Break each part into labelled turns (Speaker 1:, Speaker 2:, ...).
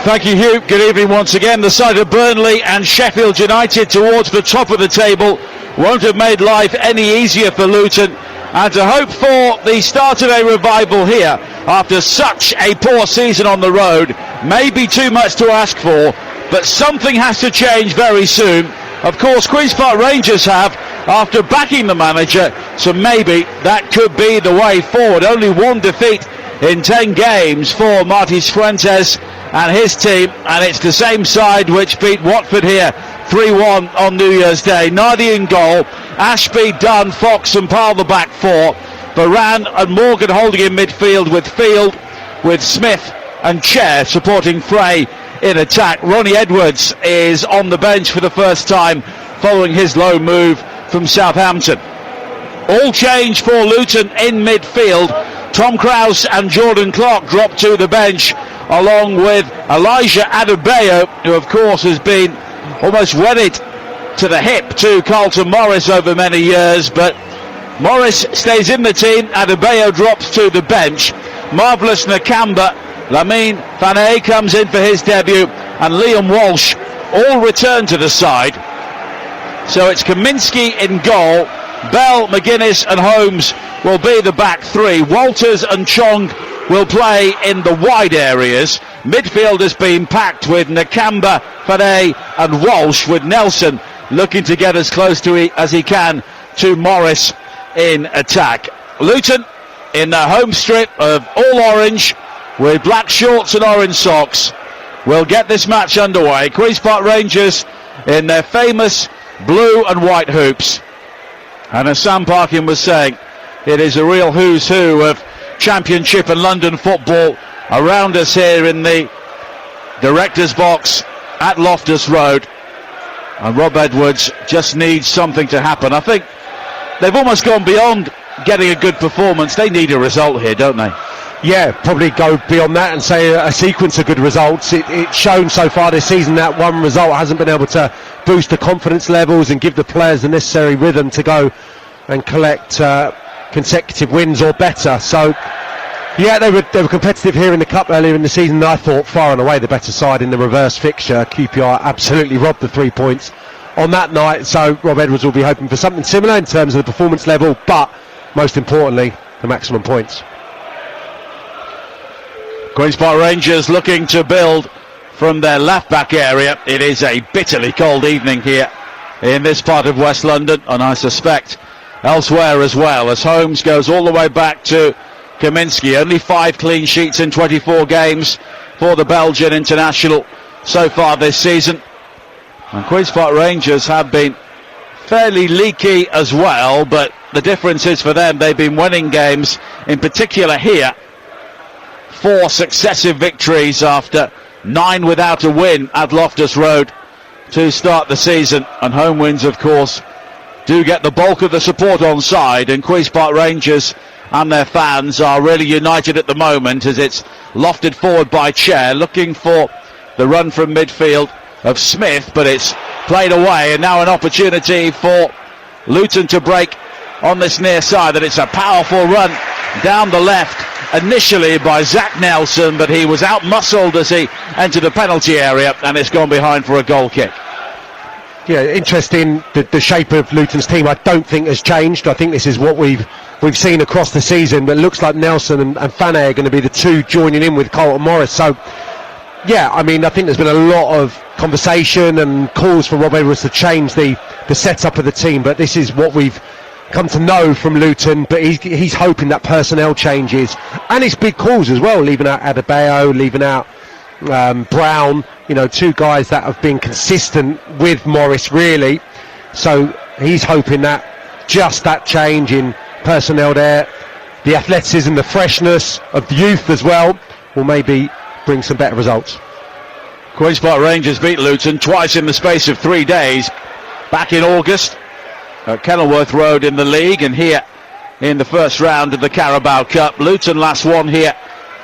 Speaker 1: Thank you, Hugh. Good evening once again. The side of Burnley and Sheffield United towards the top of the table won't have made life any easier for Luton. And to hope for the start of a revival here after such a poor season on the road may be too much to ask for, but something has to change very soon. Of course, Queen's Park Rangers have, after backing the manager, so maybe that could be the way forward. Only one defeat in 10 games for Marty Fuentes and his team, and it's the same side which beat Watford here 3-1 on New Year's Day. Nardi in goal, Ashby, Dunn, Fox and Parle the back four, Varane and Morgan holding in midfield with Field, with Smith and Chair supporting Frey in attack. Ronnie Edwards is on the bench for the first time following his loan move from Southampton. All change for Luton in midfield. Tom Krause and Jordan Clark drop to the bench, along with Elijah Adebayo, who of course has been almost wedded to the hip to Carlton Morris over many years, but Morris stays in the team. Adebayo drops to the bench. Marvellous Nakamba, Lamine Fane comes in for his debut, and Liam Walsh all return to the side. So it's Kaminski in goal. Bell, McGuinness and Holmes will be the back three. Walters and Chong will play in the wide areas. Midfield has been packed with Nakamba, Fane and Walsh, with Nelson looking to get as close to as he can to Morris in attack. Luton in their home strip of all orange with black shorts and orange socks will get this match underway. Queen's Park Rangers in their famous blue and white hoops. And as Sam Parkin was saying, it is a real who's who of Championship and London football around us here in the director's box at Loftus Road. And Rob Edwards just needs something to happen. I think they've almost gone beyond getting a good performance. They need a result here, don't they?
Speaker 2: Yeah, probably go beyond that and say a sequence of good results. It's shown so far this season that one result hasn't been able to boost the confidence levels and give the players the necessary rhythm to go and collect consecutive wins or better. So, yeah, they were competitive here in the Cup earlier in the season. I thought far and away the better side in the reverse fixture. QPR absolutely robbed the 3 points on that night. So Rob Edwards will be hoping for something similar in terms of the performance level, but most importantly, the maximum points.
Speaker 1: Queen's Park Rangers looking to build from their left-back area. It is a bitterly cold evening here in this part of West London, and I suspect elsewhere as well, as Holmes goes all the way back to Kaminski. Only 5 clean sheets in 24 games for the Belgian international so far this season. And Queen's Park Rangers have been fairly leaky as well, but the difference is for them, they've been winning games, in particular here. 4 successive victories after 9 without a win at Loftus Road to start the season. And home wins, of course, do get the bulk of the support on side. And Queen's Park Rangers and their fans are really united at the moment, as it's lofted forward by Chair, looking for the run from midfield of Smith, but it's played away. And now an opportunity for Luton to break on this near side, and it's a powerful run down the left initially by Zach Nelson, but he was out-muscled as he entered the penalty area, and it's gone behind for a goal kick.
Speaker 2: Yeah, interesting. The shape of Luton's team I don't think has changed. I think this is what we've seen across the season, but it looks like Nelson and Fane are going to be the two joining in with Carlton Morris. So yeah, I mean, I think there's been a lot of conversation and calls for Rob Edwards to change the setup of the team, but this is what we've come to know from Luton. But he's hoping that personnel changes, and it's big calls as well, leaving out Adebayo, leaving out Brown, you know, 2 guys that have been consistent with Morris really. So he's hoping that just that change in personnel there, the athleticism, the freshness of the youth as well, will maybe bring some better results.
Speaker 1: Queen's Park Rangers beat Luton twice in the space of 3 days, back in August at Kenilworth Road in the league, and here in the first round of the Carabao Cup. Luton last won here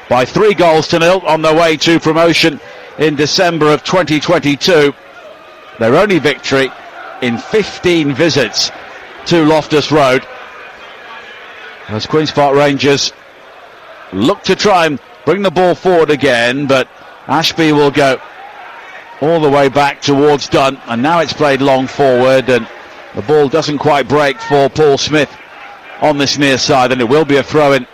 Speaker 1: by 3-0 on their way to promotion in December of 2022. Their only victory in 15 visits to Loftus Road, as Queen's Park Rangers look to try and bring the ball forward again, but Ashby will go all the way back towards Dunn, and now it's played long forward, and the ball doesn't quite break for Paul Smith on this near side, and it will be a throw-in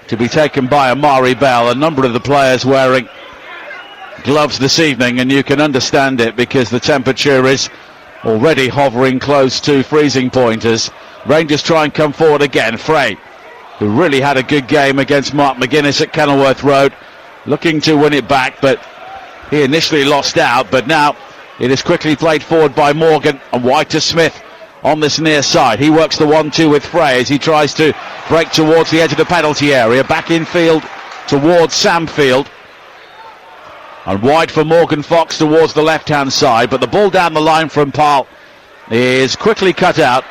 Speaker 1: to be taken by Amari Bell. A number of the players wearing gloves this evening, and you can understand it because the temperature is already hovering close to freezing point as Rangers try and come forward again. Frey, who really had a good game against Mark McGuinness at Kenilworth Road, looking to win it back, but he initially lost out. But now it is quickly played forward by Morgan, and wide to Smith on this near side. He works the 1-2 with Frey as he tries to break towards the edge of the penalty area, back infield towards Samfield, and wide for Morgan Fox towards the left hand side, but the ball down the line from Parle is quickly cut out,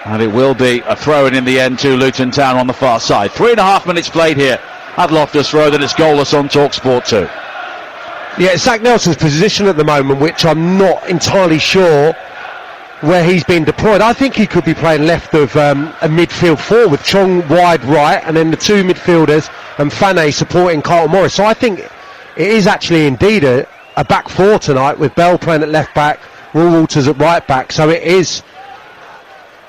Speaker 1: and it will be a throw-in in the end to Luton Town on the far side. 3.5 minutes played here at Loftus Road, and it's goalless on TalkSport 2.
Speaker 2: Yeah, it's Zach Nelson's position at the moment, which I'm not entirely sure where he's been deployed. I think he could be playing left of a midfield four with Chong wide right, and then the two midfielders and Fane supporting Carlton Morris. So I think it is actually indeed a back four tonight, with Bell playing at left back, Will Walters at right back. So it is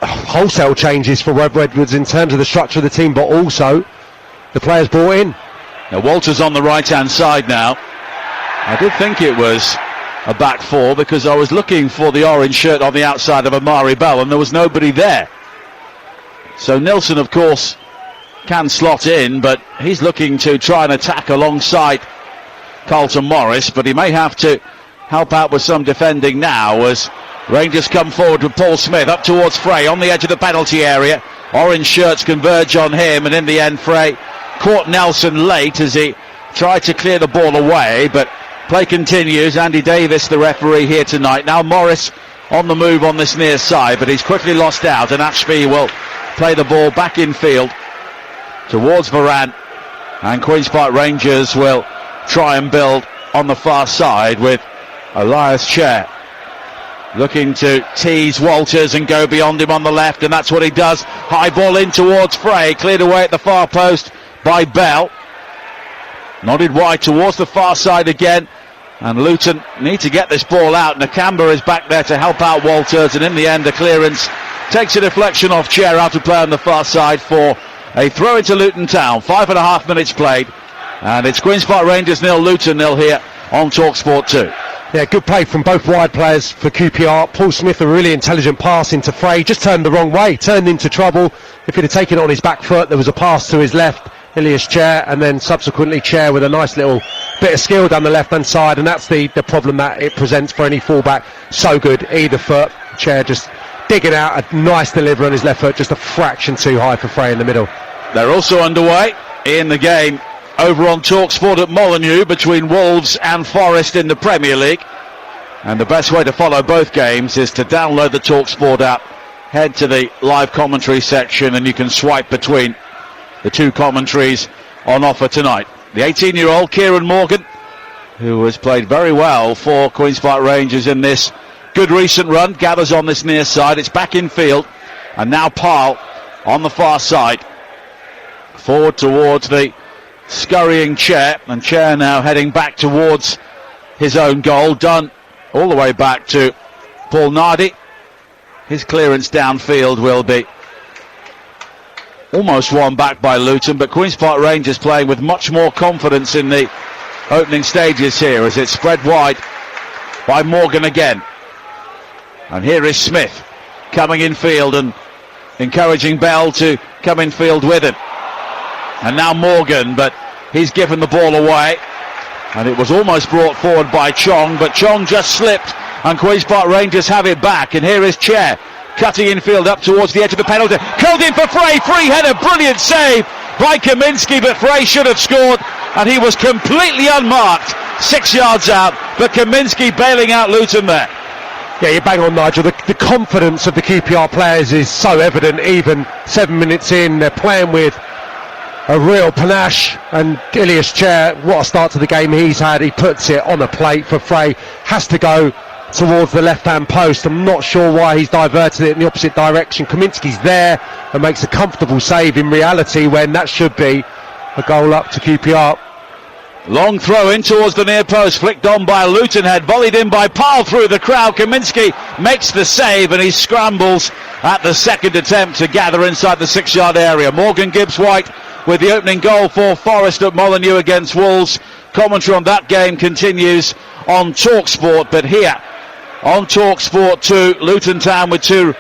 Speaker 2: wholesale changes for Rob Edwards in terms of the structure of the team, but also the players brought in.
Speaker 1: Now Walters on the right hand side now. I did think it was a back four because I was looking for the orange shirt on the outside of Amari Bell and there was nobody there. So Nilsson, of course, can slot in, but he's looking to try and attack alongside Carlton Morris, but he may have to help out with some defending now as Rangers come forward with Paul Smith up towards Frey on the edge of the penalty area. Orange shirts converge on him, and in the end Frey caught Nelson late as he tried to clear the ball away, but play continues. Andy Davis, the referee here tonight. Now Morris on the move on this near side, but he's quickly lost out, and Ashby will play the ball back in field towards Varane, and Queen's Park Rangers will try and build on the far side with Elias Chair looking to tease Walters and go beyond him on the left, and that's what he does. High ball in towards Frey, cleared away at the far post by Bell. Nodded wide towards the far side again, and Luton need to get this ball out. Nakamba is back there to help out Walters, and in the end a clearance takes a deflection off Chair out of play on the far side for a throw into Luton Town. 5.5 minutes played, and it's Queen's Park Rangers 0, Luton 0 here on TalkSport 2.
Speaker 2: Yeah, good play from both wide players for QPR. Paul Smith, a really intelligent pass into Frey, just turned the wrong way, turned into trouble. If he'd have taken it on his back foot, there was a pass to his left, Elias Chair, and then subsequently Chair with a nice little bit of skill down the left hand side, and that's the problem that it presents for any fullback. So good, either foot. Chair just digging out a nice delivery on his left foot, just a fraction too high for Frey in the middle.
Speaker 1: They're also underway in the game over on TalkSport at Molineux between Wolves and Forest in the Premier League, and the best way to follow both games is to download the TalkSport app, head to the live commentary section, and you can swipe between the two commentaries on offer tonight. The 18-year-old Kieran Morgan, who has played very well for Queen's Park Rangers in this good recent run, gathers on this near side. It's back in field, and now Parle on the far side, forward towards the scurrying Chair, and Chair now heading back towards his own goal. Done all the way back to Paul Nardi. His clearance downfield will be almost won back by Luton, but Queen's Park Rangers playing with much more confidence in the opening stages here as it's spread wide by Morgan again. And here is Smith coming in field and encouraging Bell to come in field with him. And now Morgan, but he's given the ball away, and it was almost brought forward by Chong, but Chong just slipped and Queen's Park Rangers have it back. And here is Chair cutting infield up towards the edge of the penalty, curled in for Frey, free header, brilliant save by Kaminski, but Frey should have scored and he was completely unmarked 6 yards out, but Kaminski bailing out Luton there.
Speaker 2: Yeah, you're bang on, Nigel. The confidence of the QPR players is so evident. Even 7 minutes in, they're playing with a real panache, and Elias Chair, what a start to the game he's had. He puts it on a plate for Frey, has to go towards the left-hand post. I'm not sure why he's diverted it in the opposite direction. Kaminski's there and makes a comfortable save in reality when that should be a goal up to QPR.
Speaker 1: Long throw in towards the near post, flicked on by Luton head, volleyed in by Powell through the crowd. Kaminski makes the save and he scrambles at the second attempt to gather inside the 6-yard area. Morgan Gibbs-White with the opening goal for Forest at Molineux against Wolves. Commentary on that game continues on TalkSport, but here on TalkSport 2, Luton Town with two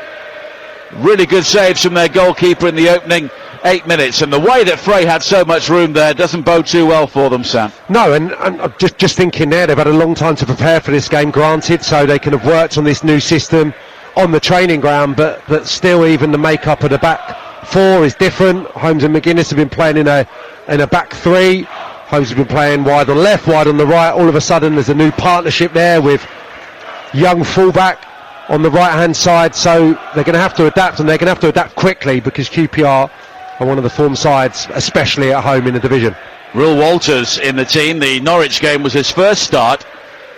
Speaker 1: really good saves from their goalkeeper in the opening 8 minutes, and the way that Frey had so much room there doesn't bode too well for them, Sam.
Speaker 2: No, and I'm just thinking there, they've had a long time to prepare for this game, granted, so they can have worked on this new system on the training ground, but still, even the makeup of the back four is different. Holmes and McGuinness have been playing in a back three. Holmes has been playing wide on the left, wide on the right. All of a sudden, there's a new partnership there with young fullback on the right-hand side, so they're going to have to adapt, and they're going to have to adapt quickly because QPR are one of the form sides, especially at home in the division.
Speaker 1: Will Walters in the team. The Norwich game was his first start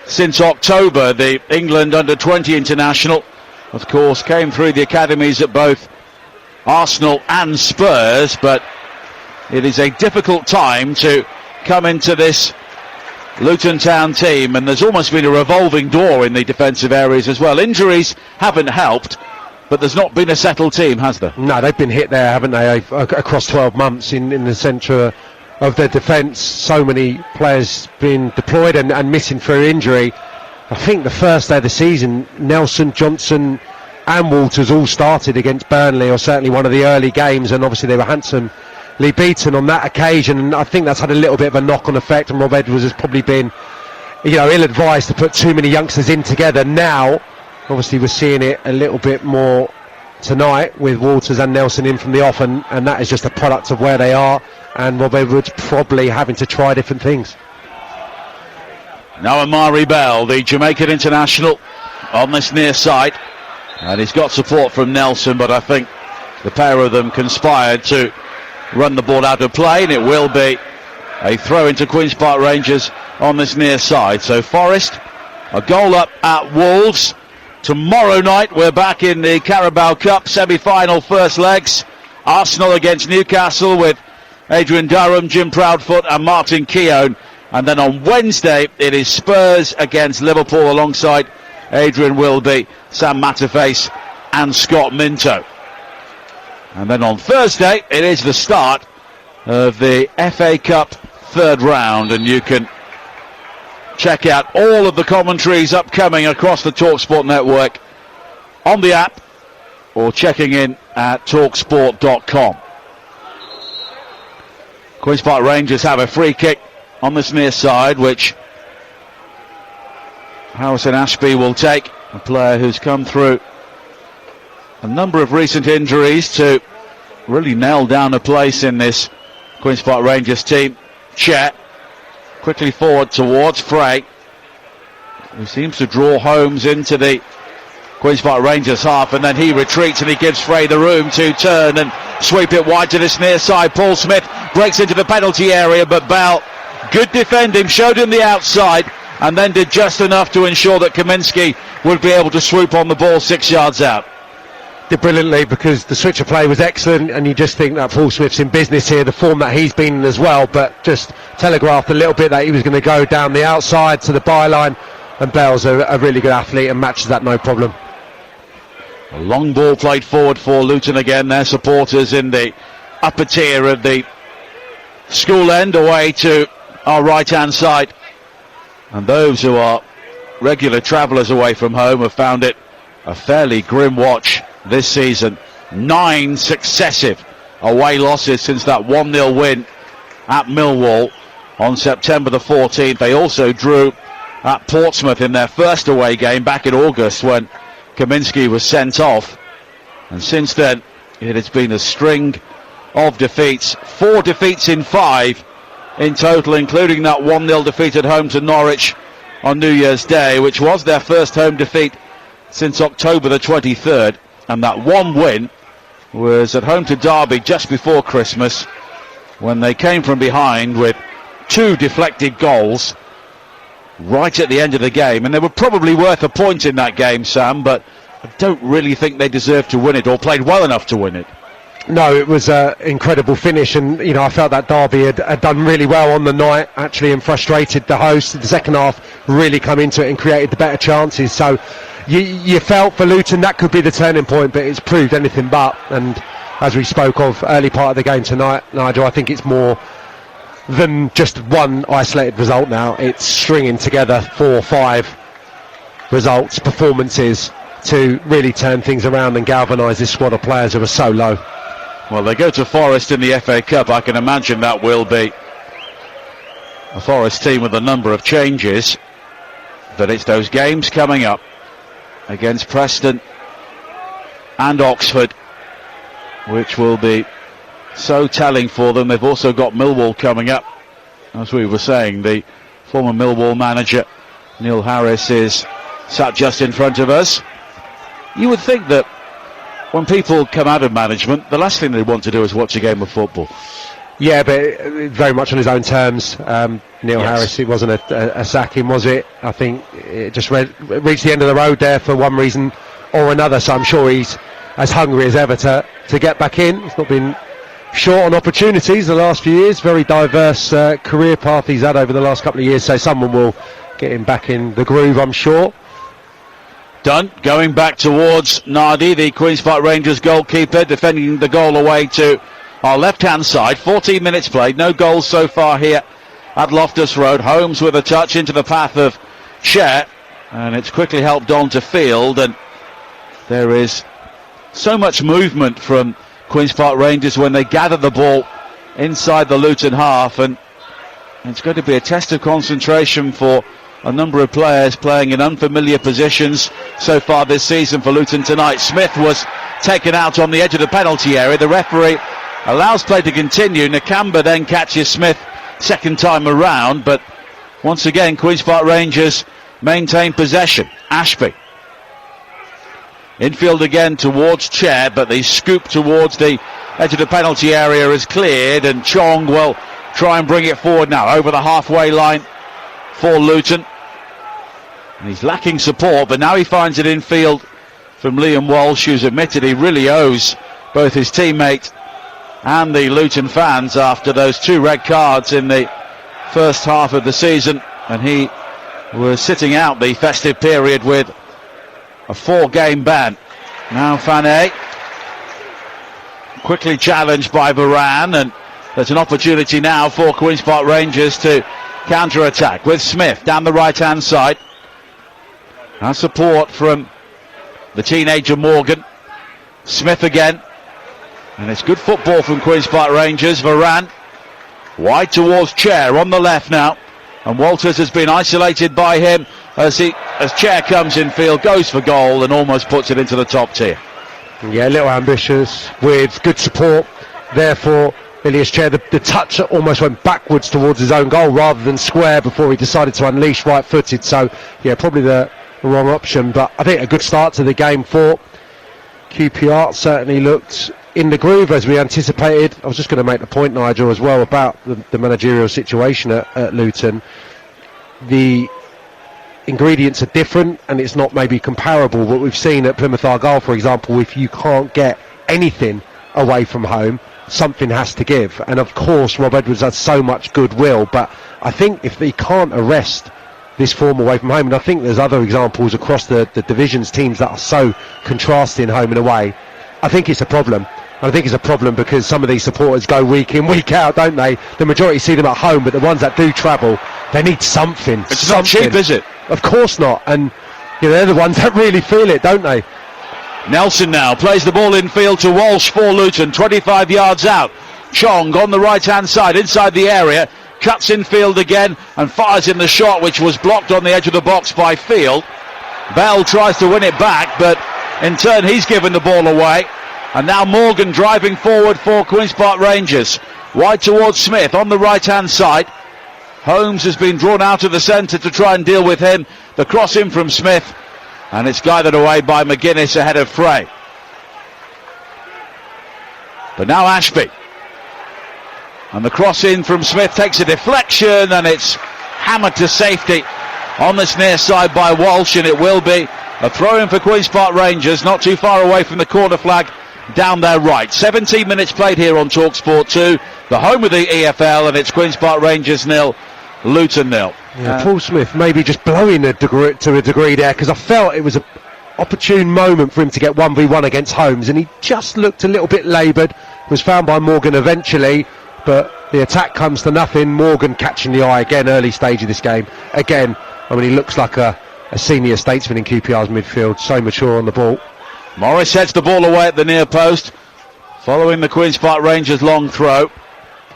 Speaker 1: since October. The England under-20 international, of course, came through the academies at both Arsenal and Spurs, but it is a difficult time to come into this Luton Town team, and there's almost been a revolving door in the defensive areas as well. Injuries haven't helped, but there's not been a settled team, has there?
Speaker 2: No, they've been hit there, haven't they, across 12 months in the centre of their defence. So many players being deployed and missing through injury. I think the first day of the season, Nelson, Johnson and Walters all started against Burnley, or certainly one of the early games, and obviously they were handsomely beaten on that occasion, and I think that's had a little bit of a knock-on effect, and Rob Edwards has probably been, ill-advised to put too many youngsters in together. Now, obviously we're seeing it a little bit more tonight with Walters and Nelson in from the off, and that is just a product of where they are, and Rob Edwards probably having to try different things.
Speaker 1: Now Amari Bell, the Jamaican international, on this near side, and he's got support from Nelson, but I think the pair of them conspired to run the ball out of play, and it will be a throw into Queen's Park Rangers on this near side. So Forest, a goal up at Wolves. Tomorrow night we're back in the Carabao Cup semi-final first legs. Arsenal against Newcastle with Adrian Durham, Jim Proudfoot and Martin Keown. And then on Wednesday it is Spurs against Liverpool alongside Adrian Wilby, Sam Matterface and Scott Minto. And then on Thursday it is the start of the FA Cup third round, and you can check out all of the commentaries upcoming across the TalkSport network on the app or checking in at talksport.com. Queen's Park Rangers have a free kick on this near side, which Harrison Ashby will take, a player who's come through a number of recent injuries to really nail down a place in this Queen's Park Rangers team. Chet quickly forward towards Frey, who seems to draw Holmes into the Queen's Park Rangers half, and then he retreats and he gives Frey the room to turn and sweep it wide to this near side. Paul Smith breaks into the penalty area, but Bell, good defending, showed him the outside and then did just enough to ensure that Kaminski would be able to swoop on the ball 6 yards out.
Speaker 2: Did brilliantly, because the switch of play was excellent, and you just think that Paul Smith's in business here, the form that he's been in as well, but just telegraphed a little bit that he was going to go down the outside to the byline, and Bell's a really good athlete and matches that no problem.
Speaker 1: A long ball played forward for Luton again, their supporters in the upper tier of the school end away to our right hand side, and those who are regular travellers away from home have found it a fairly grim watch this season. 9 successive away losses since that 1-0 win at Millwall on September the 14th. They also drew at Portsmouth in their first away game back in August when Kaminski was sent off, and since then it has been a string of defeats. 4 defeats in 5 in total, including that 1-0 defeat at home to Norwich on New Year's Day, which was their first home defeat since October the 23rd, and that one win was at home to Derby just before Christmas when they came from behind with 2 deflected goals right at the end of the game, and they were probably worth a point in that game, Sam, but I don't really think they deserved to win it or played well enough to win it.
Speaker 2: No, it was an incredible finish, and I felt that Derby had done really well on the night, actually, and frustrated the host. The second half really come into it and created the better chances. So you felt for Luton that could be the turning point, but it's proved anything but. And as we spoke of early part of the game tonight, Nigel, I think it's more than just one isolated result now. It's stringing together 4 or 5 results, performances, to really turn things around and galvanise this squad of players who are so low.
Speaker 1: Well, they go to Forest in the FA Cup. I can imagine that will be a Forest team with a number of changes. But it's those games coming up against Preston and Oxford which will be so telling for them. They've also got Millwall coming up. As we were saying, the former Millwall manager, Neil Harris, is sat just in front of us. You would think that when people come out of management, the last thing they want to do is watch a game of football.
Speaker 2: Yeah, but very much on his own terms. Neil Harris, it wasn't a sacking, was it? I think it just reached the end of the road there for one reason or another, so I'm sure he's as hungry as ever to get back in. He's not been short on opportunities the last few years. Very diverse career path he's had over the last couple of years, so someone will get him back in the groove, I'm sure.
Speaker 1: Dunn going back towards Nardi, the Queen's Park Rangers goalkeeper, defending the goal away to our left-hand side. 14 minutes played, no goals so far here at Loftus Road. Holmes with a touch into the path of Cher, and it's quickly helped on to field, and there is so much movement from Queen's Park Rangers when they gather the ball inside the Luton half, and it's going to be a test of concentration for a number of players playing in unfamiliar positions so far this season for Luton tonight. Smith was taken out on the edge of the penalty area. The referee allows play to continue. Nakamba then catches Smith second time around, but once again Queen's Park Rangers maintain possession. Ashby infield again towards Cher, but the scoop towards the edge of the penalty area is cleared, and Chong will try and bring it forward now over the halfway line for Luton. And he's lacking support, but now he finds it infield from Liam Walsh, who's admitted he really owes both his teammate and the Luton fans after those 2 red cards in the first half of the season, and he was sitting out the festive period with a 4-game ban. Now Fane quickly challenged by Varane, and there's an opportunity now for Queen's Park Rangers to counter-attack with Smith down the right-hand side. And support from the teenager Morgan. Smith again, and it's good football from Queen's Park Rangers. Varane wide towards Cher on the left now, and Walters has been isolated by him as Cher comes in field, goes for goal and almost puts it into the top tier.
Speaker 2: Yeah, a little ambitious with good support. Therefore, Ilias Cher, the touch almost went backwards towards his own goal rather than square before he decided to unleash right-footed. So, yeah, probably the wrong option, but I think a good start to the game for QPR. Certainly looked in the groove as we anticipated. I was just going to make the point, Nigel, as well about the managerial situation at Luton. The ingredients are different and it's not maybe comparable. What we've seen at Plymouth Argyle, for example, if you can't get anything away from home, something has to give. And of course Rob Edwards has so much goodwill, but I think if he can't arrest this form away from home, and I think there's other examples across the divisions, teams that are so contrasting home and away, I think it's a problem. And I think it's a problem because some of these supporters go week in, week out, don't they? The majority see them at home, but the ones that do travel, they need something.
Speaker 1: It's not cheap, is it?
Speaker 2: Of course not. And they're the ones that really feel it, don't they?
Speaker 1: Nelson now plays the ball in field to Walsh for Luton, 25 yards out. Chong on the right-hand side, inside the area, cuts in field again and fires in the shot, which was blocked on the edge of the box by Field. Bell tries to win it back, but in turn he's given the ball away. And now Morgan driving forward for Queen's Park Rangers. Wide towards Smith on the right-hand side. Holmes has been drawn out of the centre to try and deal with him. The cross in from Smith, and it's guided away by McGuinness ahead of Frey. But now Ashby. And the cross in from Smith takes a deflection, and it's hammered to safety on this near side by Walsh, and it will be a throw-in for Queen's Park Rangers, not too far away from the corner flag down their right. 17 minutes played here on TalkSport 2, the home of the EFL, and it's Queen's Park Rangers 0, Luton 0.
Speaker 2: Yeah, Paul Smith maybe just blowing to a degree there, because I felt it was an opportune moment for him to get 1v1 against Holmes, and he just looked a little bit laboured. Was found by Morgan eventually, but the attack comes to nothing. Morgan catching the eye again, early stage of this game. Again, I mean, he looks like a senior statesman in QPR's midfield, so mature on the ball.
Speaker 1: Morris heads the ball away at the near post, following the Queen's Park Rangers long throw,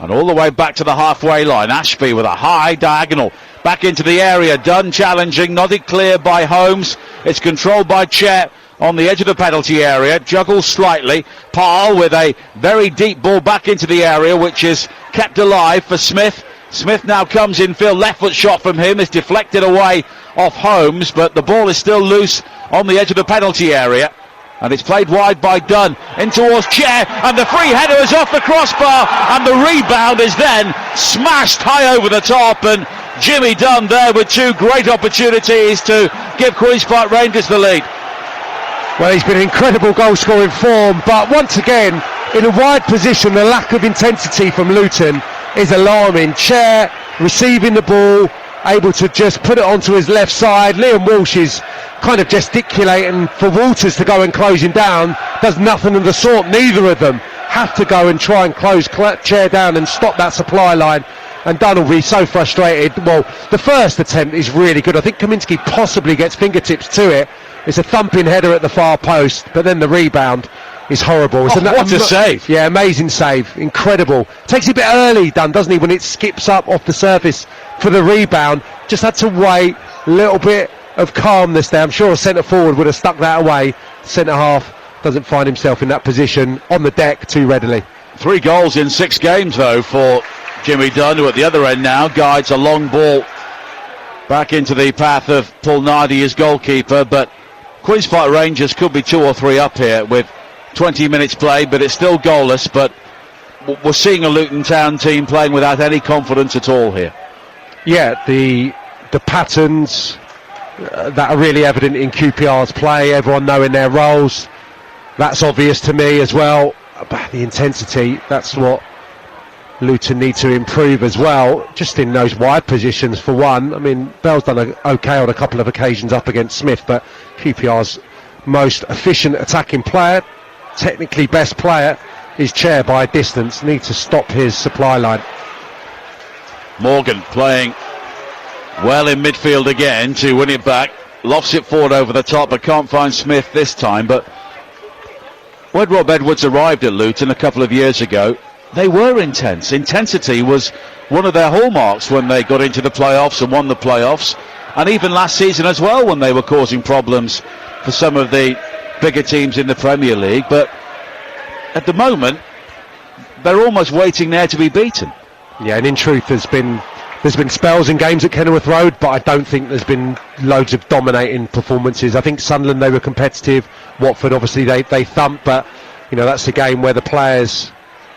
Speaker 1: and all the way back to the halfway line. Ashby with a high diagonal back into the area. Dunn challenging, nodded clear by Holmes. It's controlled by Chair on the edge of the penalty area, juggles slightly. Parle with a very deep ball back into the area, which is kept alive for Smith. Smith now comes in field, left foot shot from him is deflected away off Holmes, but the ball is still loose on the edge of the penalty area, and it's played wide by Dunn in towards Chair, and the free header is off the crossbar, and the rebound is then smashed high over the top, and Jimmy Dunn there with two great opportunities to give Queen's Park Rangers the lead.
Speaker 2: Well, he's been in incredible goal-scoring form, but once again, in a wide position, the lack of intensity from Luton is alarming. Chair receiving the ball, able to just put it onto his left side. Liam Walsh is kind of gesticulating for Walters to go and close him down. Does nothing of the sort. Neither of them have to go and try and close Chair down and stop that supply line. And Dunn will be so frustrated. Well, the first attempt is really good. I think Kaminski possibly gets fingertips to it. It's a thumping header at the far post, but then the rebound is horrible. It's
Speaker 1: what a save.
Speaker 2: Yeah, amazing save. Incredible. Takes it a bit early, Dunn, doesn't he, when it skips up off the surface for the rebound. Just had to wait. A little bit of calmness there. I'm sure a centre forward would have stuck that away. Centre half doesn't find himself in that position on the deck too readily.
Speaker 1: 3 goals in 6 games, though, for Jimmy Dunn, who at the other end now guides a long ball back into the path of Paul Nardi, his goalkeeper, but Queen's Park Rangers could be 2 or 3 up here with 20 minutes played, but it's still goalless. But we're seeing a Luton Town team playing without any confidence at all here.
Speaker 2: Yeah, the patterns that are really evident in QPR's play, everyone knowing their roles, that's obvious to me as well. But the intensity, that's what Luton need to improve as well, just in those wide positions for one. I mean, Bell's done okay on a couple of occasions up against Smith, but QPR's most efficient attacking player, technically best player, is Chair by a distance. Need to stop his supply line.
Speaker 1: Morgan playing well in midfield again to win it back, lofts it forward over the top, but can't find Smith this time. But when Rob Edwards arrived at Luton a couple of years ago, they were intense. Intensity was one of their hallmarks when they got into the playoffs and won the playoffs, and even last season as well, when they were causing problems for some of the bigger teams in the Premier League. But at the moment, they're almost waiting there to be beaten.
Speaker 2: Yeah, and in truth, there's been spells in games at Kenilworth Road, but I don't think there's been loads of dominating performances. I think Sunderland, they were competitive. Watford, obviously, they thumped, but you know, that's a game where the players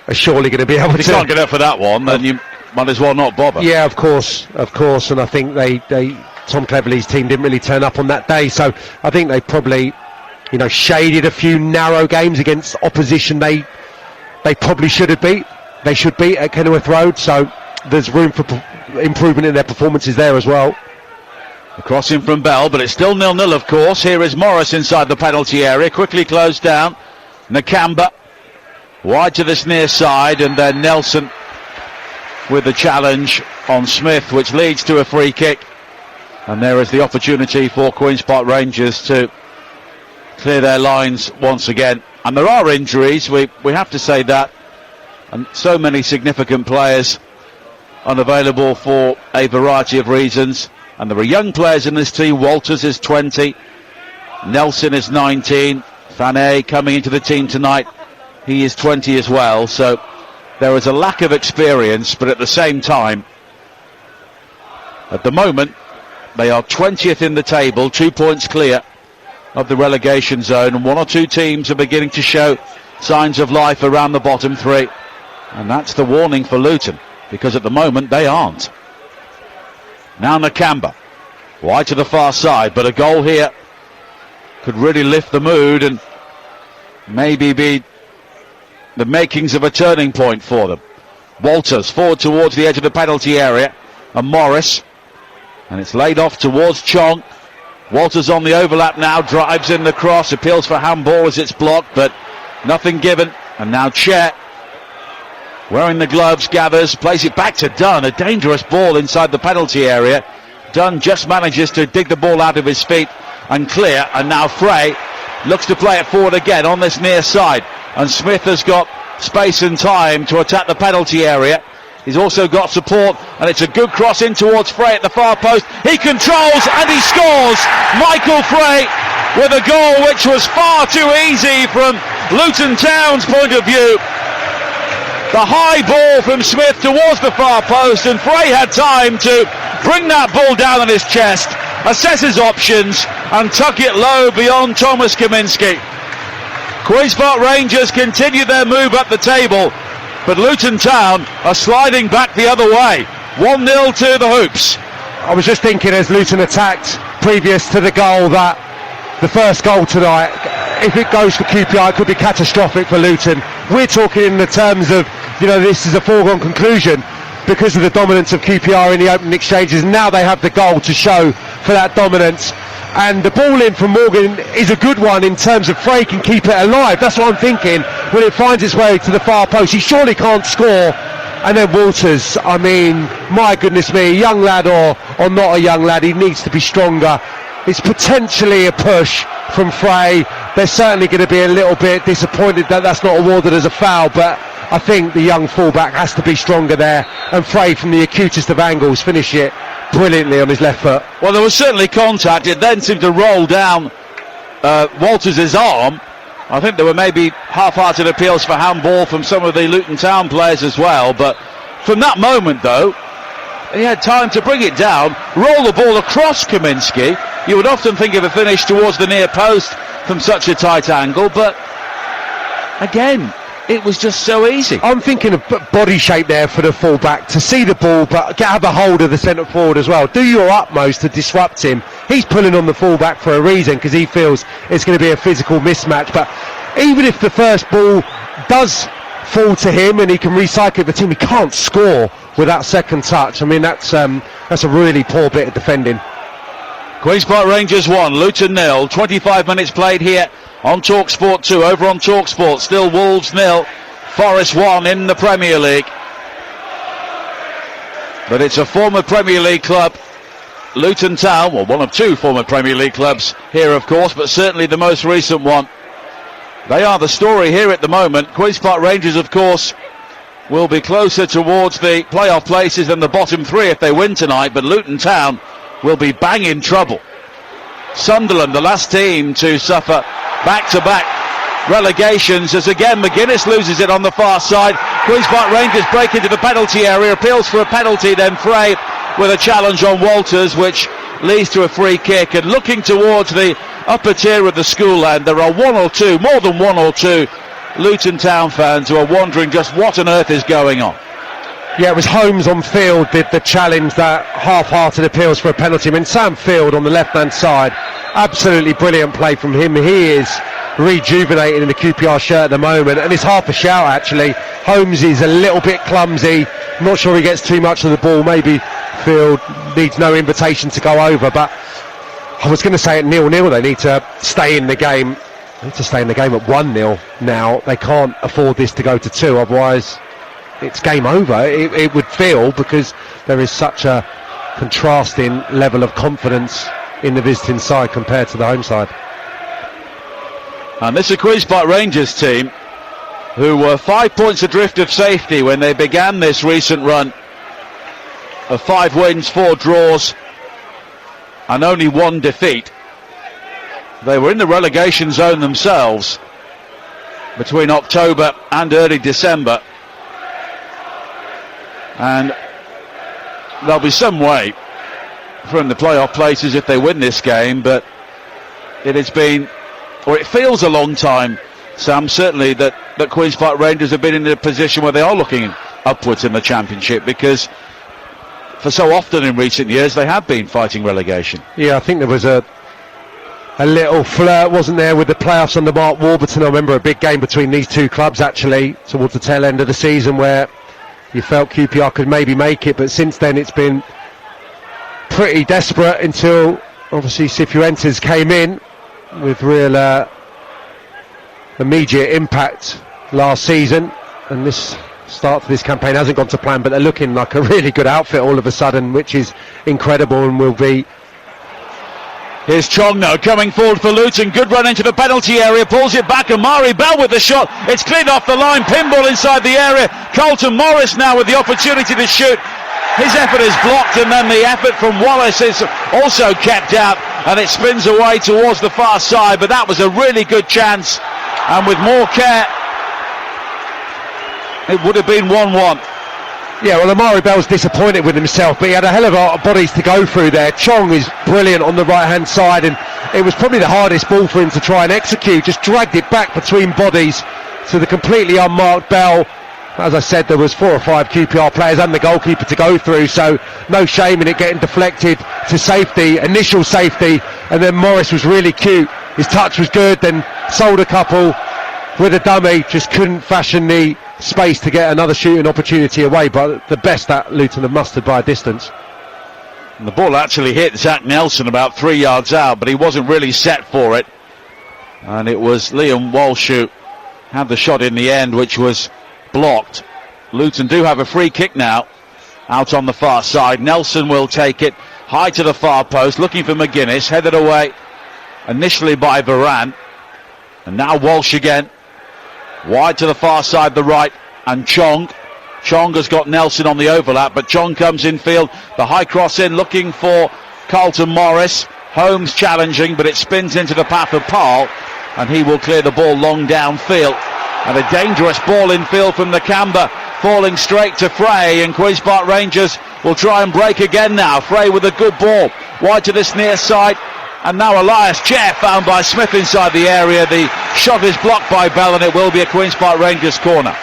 Speaker 2: are surely going to be able to.
Speaker 1: If you can't get up for that one, then you might as well not bother.
Speaker 2: Yeah, of course, and I think they Tom Cleverley's team didn't really turn up on that day, so I think they probably, you know, shaded a few narrow games against opposition they probably should have beat. They should beat at Kenilworth Road, so there's room for improvement in their performances there as well.
Speaker 1: A crossing from Bell, but it's still 0-0, of course. Here is Morris inside the penalty area, quickly closed down. Nakamba wide to this near side, and then Nelson with the challenge on Smith, which leads to a free kick. And there is the opportunity for Queen's Park Rangers to clear their lines once again. And there are injuries, we have to say that, and so many significant players unavailable for a variety of reasons. And there are young players in this team. Walters is 20, Nelson is 19, Fané coming into the team tonight, he is 20 as well. So there is a lack of experience, but at the same time, at the moment, they are 20th in the table, 2 points clear of the relegation zone, and 1 or 2 teams are beginning to show signs of life around the bottom 3. And that's the warning for Luton, because at the moment they aren't. Now Nakamba, wide to the far side, but a goal here could really lift the mood and maybe be the makings of a turning point for them. Walters forward towards the edge of the penalty area, and Morris, and it's laid off towards Chong. Walters on the overlap now, drives in the cross, appeals for handball as it's blocked, but nothing given. And now Chet, wearing the gloves, gathers, plays it back to Dunn, a dangerous ball inside the penalty area. Dunn just manages to dig the ball out of his feet and clear, and now Frey looks to play it forward again on this near side, and Smith has got space and time to attack the penalty area. He's also got support, and it's a good cross in towards Frey at the far post. He controls and he scores. Michael Frey with a goal which was far too easy from Luton Town's point of view. The high ball from Smith towards the far post, and Frey had time to bring that ball down on his chest, assess his options and tuck it low beyond Thomas Kaminski. Queen's Park Rangers continue their move up the table, but Luton Town are sliding back the other way. 1-0 to the Hoops.
Speaker 2: I was just thinking as Luton attacked previous to the goal that the first goal tonight, if it goes for QPR, it could be catastrophic for Luton. We're talking in the terms of, this is a foregone conclusion because of the dominance of QPR in the opening exchanges. Now they have the goal to show for that dominance. And the ball in from Morgan is a good one in terms of Frey can keep it alive. That's what I'm thinking when it finds its way to the far post. He surely can't score. And then Walters, I mean, my goodness me, young lad or not a young lad, he needs to be stronger. It's potentially a push from Frey. They're certainly going to be a little bit disappointed that that's not awarded as a foul, but I think the young fullback has to be stronger there. And Frey, from the acutest of angles, finish it brilliantly on his left foot.
Speaker 1: Well, there was certainly contact. It then seemed to roll down Walters' arm. I think there were maybe half-hearted appeals for handball from some of the Luton Town players as well, but from that moment though, he had time to bring it down, roll the ball across Kaminski. You would often think of a finish towards the near post from such a tight angle, but again, it was just so easy.
Speaker 2: I'm thinking of body shape there for the fullback to see the ball, but have a hold of the centre forward as well. Do your utmost to disrupt him. He's pulling on the fullback for a reason because he feels it's going to be a physical mismatch. But even if the first ball does fall to him and he can recycle it, the team, he can't score with that second touch. I mean, that's a really poor bit of defending.
Speaker 1: Queen's Park Rangers 1, Luton 0. 25 minutes played here on TalkSport 2. Over on TalkSport, still Wolves 0, Forest 1 in the Premier League. But it's a former Premier League club, Luton Town, well, one of two former Premier League clubs here, of course, but certainly the most recent one. They are the story here at the moment. Queen's Park Rangers, of course, will be closer towards the playoff places than the bottom three if they win tonight, but Luton Town will be bang in trouble. Sunderland, the last team to suffer back-to-back relegations, as again McGuinness loses it on the far side. Queen's Park Rangers break into the penalty area, appeals for a penalty, then Frey with a challenge on Walters, which leads to a free kick. And looking towards the upper tier of the school end, there are more than one or two Luton Town fans who are wondering just what on earth is going on.
Speaker 2: Yeah, it was Holmes on field did the challenge, that half-hearted appeals for a penalty. I mean, Sam Field on the left-hand side, absolutely brilliant play from him. He is rejuvenated in the QPR shirt at the moment, and it's half a shout actually. Holmes is a little bit clumsy, I'm not sure he gets too much of the ball. Maybe Field needs no invitation to go over, but I was going to say at 0-0 they need to stay in the game. They need to stay in the game at 1-0 now. They can't afford this to go to 2, otherwise it's game over, it would feel, because there is such a contrasting level of confidence in the visiting side compared to the home side.
Speaker 1: And this is a Queen's Park Rangers team who were 5 points adrift of safety when they began this recent run of 5 wins, 4 draws and only 1 defeat. They were in the relegation zone themselves between October and early December, and there'll be some way from the playoff places if they win this game, but it has been, or it feels a long time, Sam, certainly that Queen's Park Rangers have been in a position where they are looking upwards in the Championship, because for so often in recent years they have been fighting relegation.
Speaker 2: Yeah, I think there was a a little flirt, wasn't there, with the playoffs under Mark Warburton. I remember a big game between these two clubs actually towards the tail end of the season where you felt QPR could maybe make it, but since then it's been pretty desperate until obviously Cifuentes came in with real immediate impact last season, and this start to this campaign hasn't gone to plan, but they're looking like a really good outfit all of a sudden, which is incredible and will be.
Speaker 1: Here's Chong now coming forward for Luton. Good run into the penalty area, pulls it back. Amari Bell with the shot. It's cleared off the line. Pinball inside the area. Carlton Morris now with the opportunity to shoot. His effort is blocked, and then the effort from Wallace is also kept out, and it spins away towards the far side. But that was a really good chance, and with more care, it would have been 1-1.
Speaker 2: Yeah, well, Amari Bell's disappointed with himself, but he had a hell of a lot of bodies to go through there. Chong is brilliant on the right-hand side, and it was probably the hardest ball for him to try and execute. Just dragged it back between bodies to the completely unmarked Bell. As I said, there was 4 or 5 QPR players and the goalkeeper to go through, so no shame in it getting deflected to safety, initial safety, and then Morris was really cute. His touch was good, then sold a couple with a dummy, just couldn't fashion the space to get another shooting opportunity away, but the best that Luton have mustered by a distance.
Speaker 1: And the ball actually hit Zach Nelson about 3 yards out, but he wasn't really set for it, and it was Liam Walsh who had the shot in the end, which was blocked. Luton do have a free kick now out on the far side. Nelson will take it high to the far post, looking for McGuinness, headed away initially by Varane, and now Walsh again. Wide to the far side, the right, and Chong has got Nelson on the overlap, but Chong comes in field, the high cross in, looking for Carlton Morris. Holmes challenging, but it spins into the path of Parle, and he will clear the ball long downfield. And a dangerous ball in field from Nakamba, falling straight to Frey, and Queen's Park Rangers will try and break again now. Frey with a good ball, wide to this near side, and now Elias Chair found by Smith inside the area. The shot is blocked by Bell, and it will be a Queen's Park Rangers corner.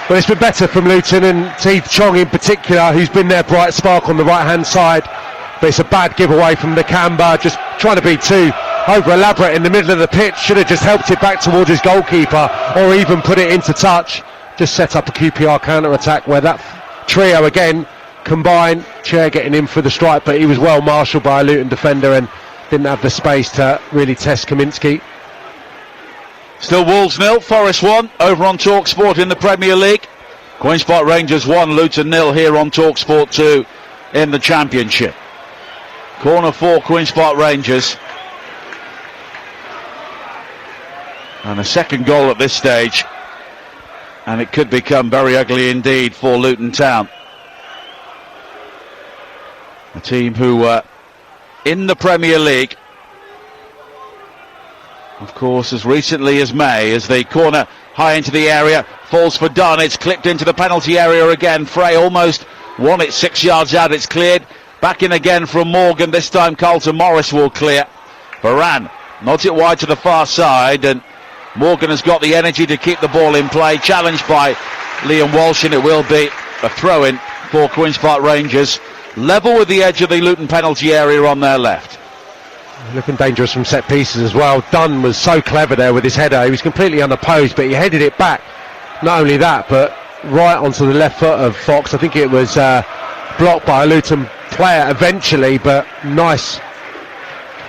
Speaker 2: Well, it's been better from Luton, and Steve Chong in particular, who's been their bright spark on the right hand side, but it's a bad giveaway from Nakamba, just trying to be too over elaborate in the middle of the pitch. Should have just helped it back towards his goalkeeper, or even put it into touch. Just set up a QPR counter attack where that trio again combined. Chair getting in for the strike, but he was well marshalled by a Luton defender and didn't have the space to really test Kaminsky.
Speaker 1: Still Wolves 0, Forest 1 over on TalkSport in the Premier League. Queen's Park Rangers 1, Luton 0 here on TalkSport 2 in the Championship. Corner for Queen's Park Rangers. And a second goal at this stage, and it could become very ugly indeed for Luton Town. A team who were in the Premier League, of course, as recently as May, as the corner high into the area falls for Dunn. It's clipped into the penalty area again. Frey almost won it 6 yards out. It's cleared back in again from Morgan. This time Carlton Morris will clear. Varane nods it wide to the far side, and Morgan has got the energy to keep the ball in play, challenged by Liam Walsh, and it will be a throw-in for Queen's Park Rangers, level with the edge of the Luton penalty area on their left.
Speaker 2: Looking dangerous from set pieces as well. Dunn was so clever there with his header. He was completely unopposed, but he headed it back. Not only that, but right onto the left foot of Fox. I think it was blocked by a Luton player eventually, but nice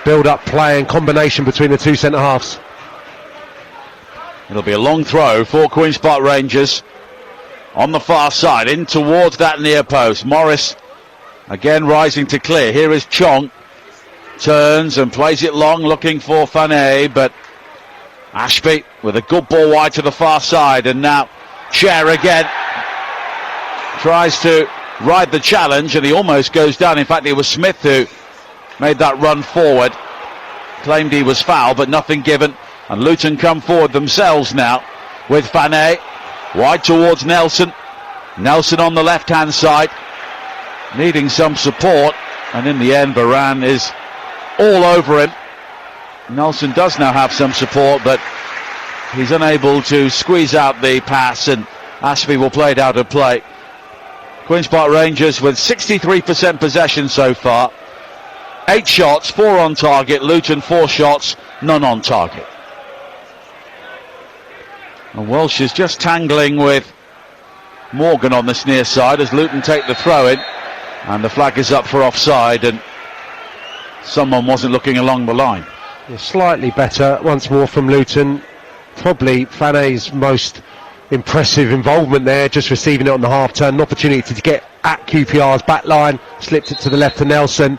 Speaker 2: build-up play and combination between the two centre-halves.
Speaker 1: It'll be a long throw for Queen's Park Rangers on the far side, in towards that near post. Morris again rising to clear. Here is Chong. Turns and plays it long, looking for Fanay, but Ashby with a good ball wide to the far side, and now Chair again tries to ride the challenge, and he almost goes down. In fact, it was Smith who made that run forward, claimed he was foul, but nothing given, and Luton come forward themselves now with Fanay wide towards Nelson. Nelson on the left hand side, needing some support, and in the end Varane is all over him. Nelson does now have some support, but he's unable to squeeze out the pass, and Ashby will play it out of play. Queen's Park Rangers with 63% possession so far. 8 shots, 4 on target. Luton 4 shots, none on target. And Welsh is just tangling with Morgan on this near side as Luton take the throw in, and the flag is up for offside, and someone wasn't looking along the line.
Speaker 2: Yeah, slightly better once more from Luton. Probably Fanay's most impressive involvement there, just receiving it on the half turn, an opportunity to get at QPR's back line, slipped it to the left to Nelson.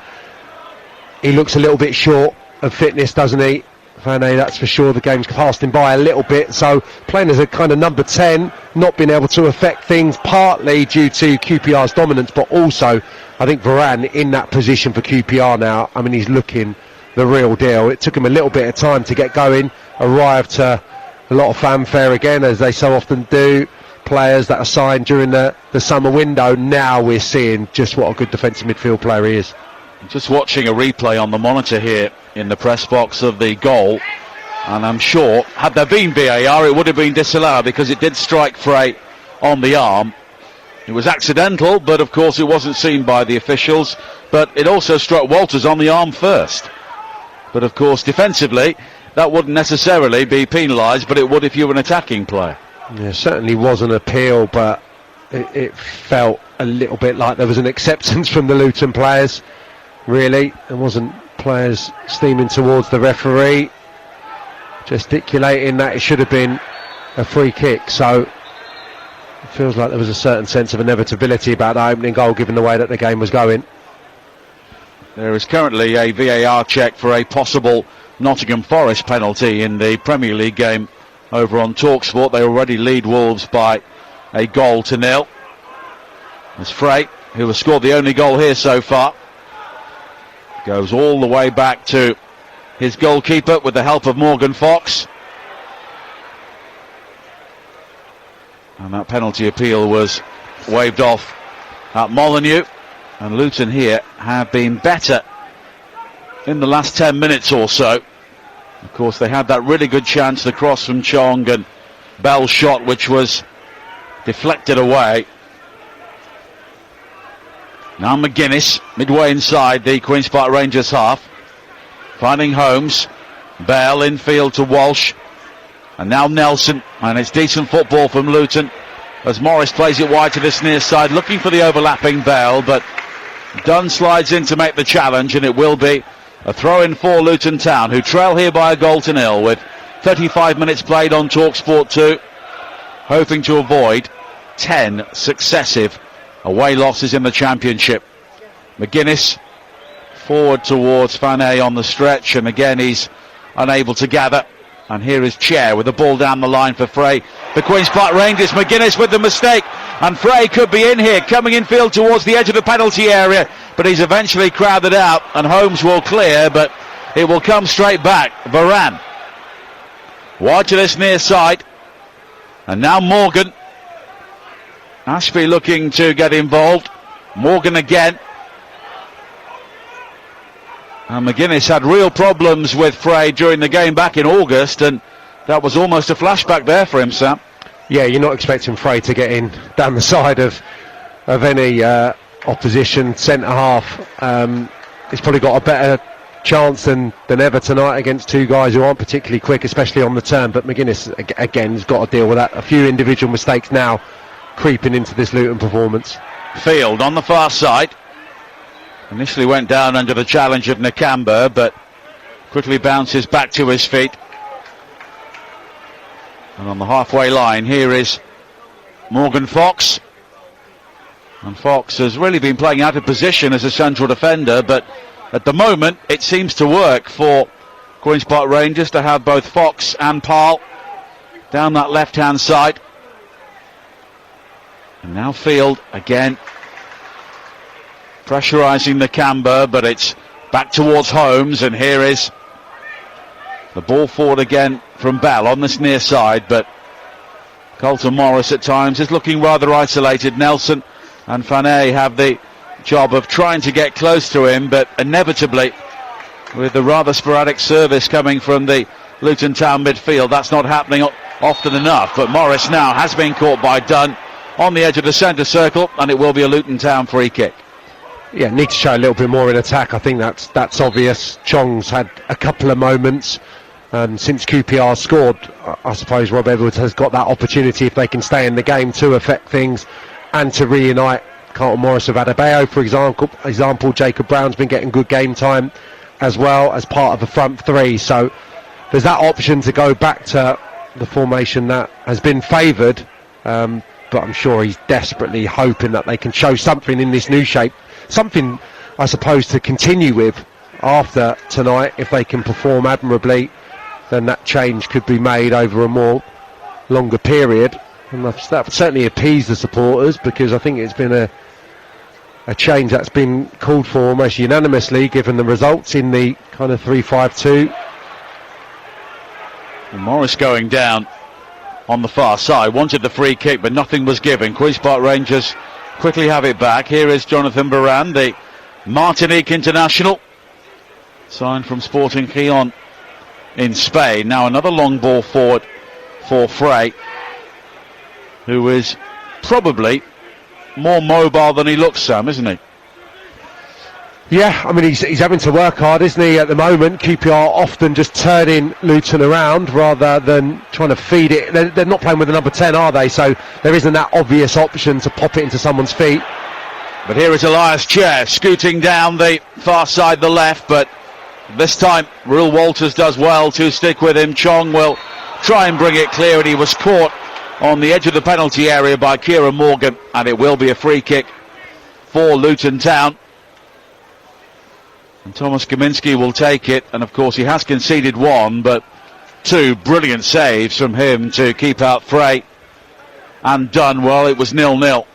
Speaker 2: He looks a little bit short of fitness, doesn't he? Fanay, that's for sure. The game's passed him by a little bit, so playing as a kind of number 10, not being able to affect things, partly due to QPR's dominance, but also I think Varane in that position for QPR now. I mean, he's looking the real deal. It took him a little bit of time to get going, arrived to a lot of fanfare again, as they so often do. Players that are signed during the summer window, now we're seeing just what a good defensive midfield player he is.
Speaker 1: Just watching a replay on the monitor here in the press box of the goal, and I'm sure had there been VAR it would have been disallowed, because it did strike Frey on the arm. It was accidental, but of course it wasn't seen by the officials, but it also struck Walters on the arm first. But of course defensively that wouldn't necessarily be penalised, but it would if you were an attacking player.
Speaker 2: Yeah, certainly was an appeal, but it felt a little bit like there was an acceptance from the Luton players. Really, there wasn't players steaming towards the referee, gesticulating that it should have been a free kick. So it feels like there was a certain sense of inevitability about the opening goal, given the way that the game was going.
Speaker 1: There is currently a VAR check for a possible Nottingham Forest penalty in the Premier League game over on TalkSport. They already lead Wolves by a 1-0. As Frey, who has scored the only goal here so far, goes all the way back to his goalkeeper with the help of Morgan Fox. And that penalty appeal was waved off at Molineux. And Luton here have been better in the last 10 minutes or so. Of course, they had that really good chance, the cross from Chong and Bell's shot, which was deflected away. Now McGuinness, midway inside the Queen's Park Rangers half, finding Holmes. Bell infield to Walsh, and now Nelson, and it's decent football from Luton as Morris plays it wide to this near side, looking for the overlapping Bell, but Dunn slides in to make the challenge, and it will be a throw-in for Luton Town, who trail here by a 0 with 35 minutes played on TalkSport 2, hoping to avoid 10 successive away losses in the Championship. McGuinness forward towards Fanay on the stretch, and again he's unable to gather. And here is Chair with the ball down the line for Frey. The Queen's Park Rangers, McGuinness with the mistake, and Frey could be in here, coming infield towards the edge of the penalty area, but he's eventually crowded out, and Holmes will clear, but it will come straight back. Varane wide to this near side, and now Morgan. Ashby looking to get involved. Morgan again. And McGuinness had real problems with Frey during the game back in August, and that was almost a flashback there for him, Sam.
Speaker 2: Yeah, you're not expecting Frey to get in down the side of any opposition centre-half. He's probably got a better chance than ever tonight against two guys who aren't particularly quick, especially on the turn, but McGuinness, again, has got to deal with that. A few individual mistakes now creeping into this Luton performance.
Speaker 1: Field on the far side. Initially went down under the challenge of Nakamba, but quickly bounces back to his feet. And on the halfway line, here is Morgan Fox. And Fox has really been playing out of position as a central defender, but at the moment it seems to work for Queen's Park Rangers to have both Fox and Parle down that left-hand side. And now Field again pressurising the Nakamba, but it's back towards Holmes, and here is the ball forward again from Bell on this near side, but Colton Morris at times is looking rather isolated. Nelson and Fanay have the job of trying to get close to him, but inevitably, with the rather sporadic service coming from the Luton Town midfield, that's not happening often enough. But Morris now has been caught by Dunn on the edge of the centre circle, and it will be a Luton Town free kick.
Speaker 2: Yeah, need to show a little bit more in attack. I think that's obvious. Chong's had a couple of moments, and since QPR scored, I suppose Rob Edwards has got that opportunity, if they can stay in the game, to affect things and to reunite Carlton Morris with Adebayo, for example. Jacob Brown's been getting good game time as well as part of the front three, so there's that option to go back to the formation that has been favoured, but I'm sure he's desperately hoping that they can show something in this new shape, something I suppose to continue with after tonight. If they can perform admirably, then that change could be made over a more longer period, and that would certainly appease the supporters, because I think it's been a change that's been called for almost unanimously given the results in the kind of 3-5-2.
Speaker 1: Morris going down on the far side, wanted the free kick but nothing was given. Queen's Park Rangers quickly have it back. Here is Jonathan Baran, the Martinique international, signed from Sporting Gijon in Spain. Now another long ball forward for Frey, who is probably more mobile than he looks, Sam, isn't he?
Speaker 2: Yeah, I mean, he's having to work hard, isn't he, at the moment. QPR often just turning Luton around rather than trying to feed it. They're not playing with the number 10, are they? So there isn't that obvious option to pop it into someone's feet.
Speaker 1: But here is Elias Chair scooting down the far side, the left, but this time Will Walters does well to stick with him. Chong will try and bring it clear, and he was caught on the edge of the penalty area by Kieran Morgan, and it will be a free kick for Luton Town. And Thomas Kaminski will take it, and of course he has conceded one, but two brilliant saves from him to keep out Frey, and done well. It was 0-0.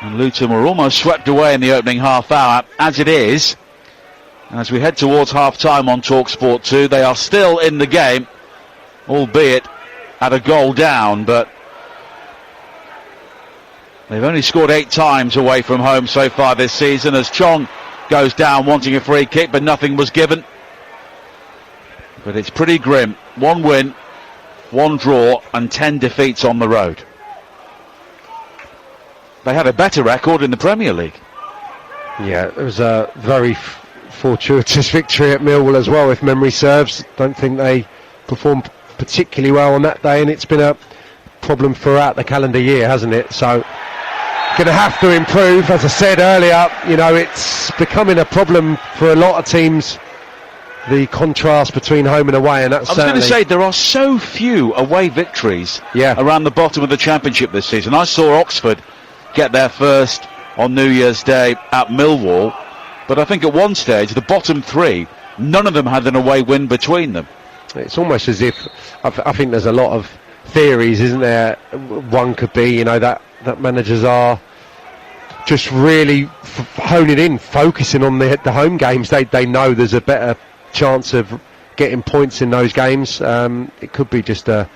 Speaker 1: And Luton were almost swept away in the opening half hour. As it is, as we head towards half time on TalkSport 2, they are still in the game, albeit at a goal down, but they've only scored 8 times away from home so far this season, as Chong goes down wanting a free kick, but nothing was given. But it's pretty grim. 1 win, 1 draw, and 10 defeats on the road. They had a better record in the Premier League.
Speaker 2: Yeah, it was a very fortuitous victory at Millwall as well, if memory serves. Don't think they performed particularly well on that day, and it's been a problem throughout the calendar year, hasn't it? So going to have to improve. As I said earlier, you know, it's becoming a problem for a lot of teams, the contrast between home and away, and that's
Speaker 1: I was going to say, there are so few away victories around the bottom of the Championship this season. I saw Oxford get their first on New Year's Day at Millwall, but I think at one stage the bottom 3, none of them had an away win between them.
Speaker 2: It's almost as if I think there's a lot of theories, isn't there? One could be, you know, that managers are just really honing in, focusing on the home games. They know there's a better chance of getting points in those games. It could be just a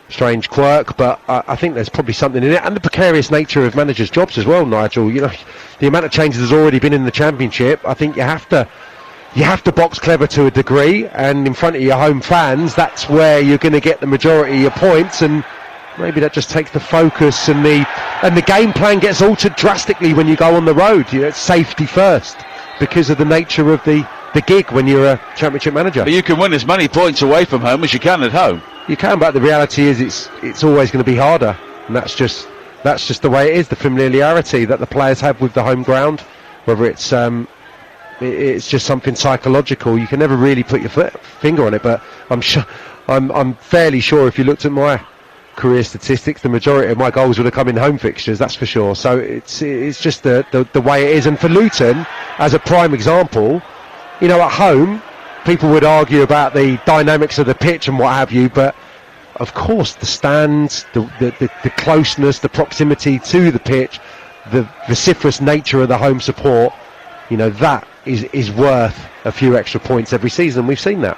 Speaker 2: strange quirk, but I think there's probably something in it, and the precarious nature of managers' jobs as well, Nigel. You know, the amount of changes there's already been in the Championship. I think you have to box clever to a degree, and in front of your home fans, that's where you're going to get the majority of your points, and maybe that just takes the focus, and the game plan gets altered drastically when you go on the road. You know, it's safety first because of the nature of the gig when you're a Championship manager.
Speaker 1: But you can win as many points away from home as you can at home.
Speaker 2: You can, but the reality is it's always going to be harder, and that's just the way it is. The familiarity that the players have with the home ground, whether it's just something psychological. You can never really put your finger on it, but I'm fairly sure if you looked at my career statistics, the majority of my goals would have come in home fixtures, that's for sure. So it's just the way it is. And for Luton, as a prime example, you know, at home, people would argue about the dynamics of the pitch and what have you, but of course the stands, the closeness, the proximity to the pitch, the vociferous nature of the home support, you know, that is worth a few extra points every season. We've seen that.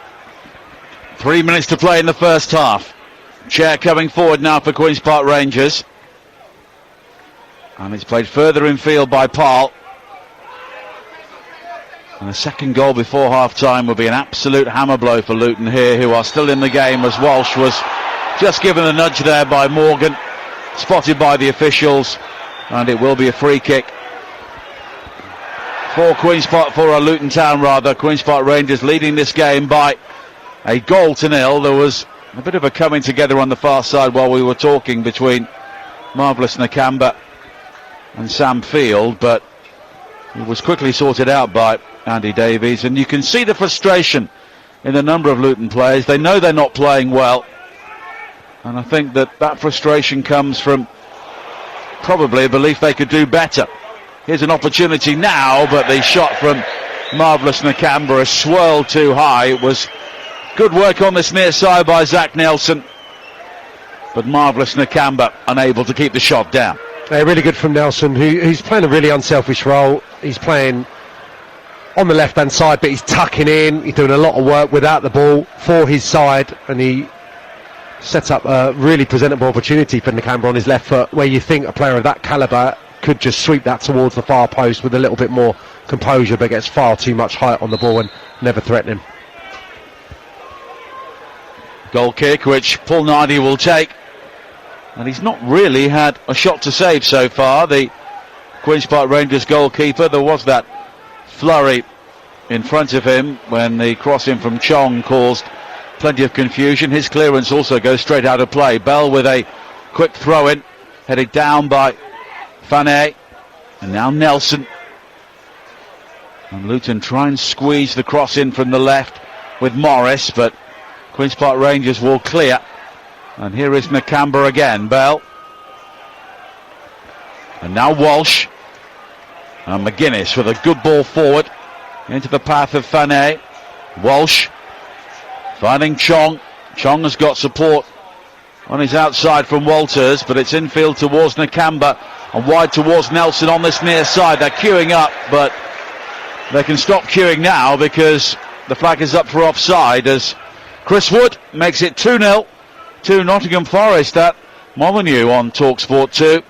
Speaker 1: 3 minutes to play in the first half. Chair coming forward now for Queen's Park Rangers, and it's played further in field by Parl. And the second goal before half-time will be an absolute hammer blow for Luton here, who are still in the game, as Walsh was just given a nudge there by Morgan, spotted by the officials, and it will be a free kick for Luton Town rather. Queen's Park Rangers leading this game by a goal to nil. There was a bit of a coming together on the far side while we were talking between Marvellous Nakamba and Sam Field, but it was quickly sorted out by Andy Davies, and you can see the frustration in the number of Luton players. They know they're not playing well, and I think that frustration comes from probably a belief they could do better. Here's an opportunity now, but the shot from Marvellous Nakamba has swirled too high. It was good work on this near side by Zach Nelson, but Marvellous Nakamba unable to keep the shot down.
Speaker 2: Yeah, really good from Nelson, who's playing a really unselfish role. He's playing on the left-hand side, but he's tucking in. He's doing a lot of work without the ball for his side, and he sets up a really presentable opportunity for Nakamba on his left foot, where you think a player of that calibre could just sweep that towards the far post with a little bit more composure, but gets far too much height on the ball and never threaten him.
Speaker 1: Goal kick which Paul Nardi will take, and he's not really had a shot to save so far, the Queen's Park Rangers goalkeeper. There was that flurry in front of him when the cross in from Chong caused plenty of confusion. His clearance also goes straight out of play. Bell with a quick throw in, headed down by Fanay, and now Nelson, and Luton try and squeeze the cross in from the left with Morris, but Queen's Park Rangers will clear. And here is Nakamba again. Bell, and now Walsh, and McGuinness with a good ball forward into the path of Fanay. Walsh finding Chong. Chong has got support on his outside from Walters, but it's infield towards Nakamba and wide towards Nelson on this near side. They're queuing up, but they can stop queuing now because the flag is up for offside as Chris Wood makes it 2-0 to Nottingham Forest at Molineux on TalkSport 2.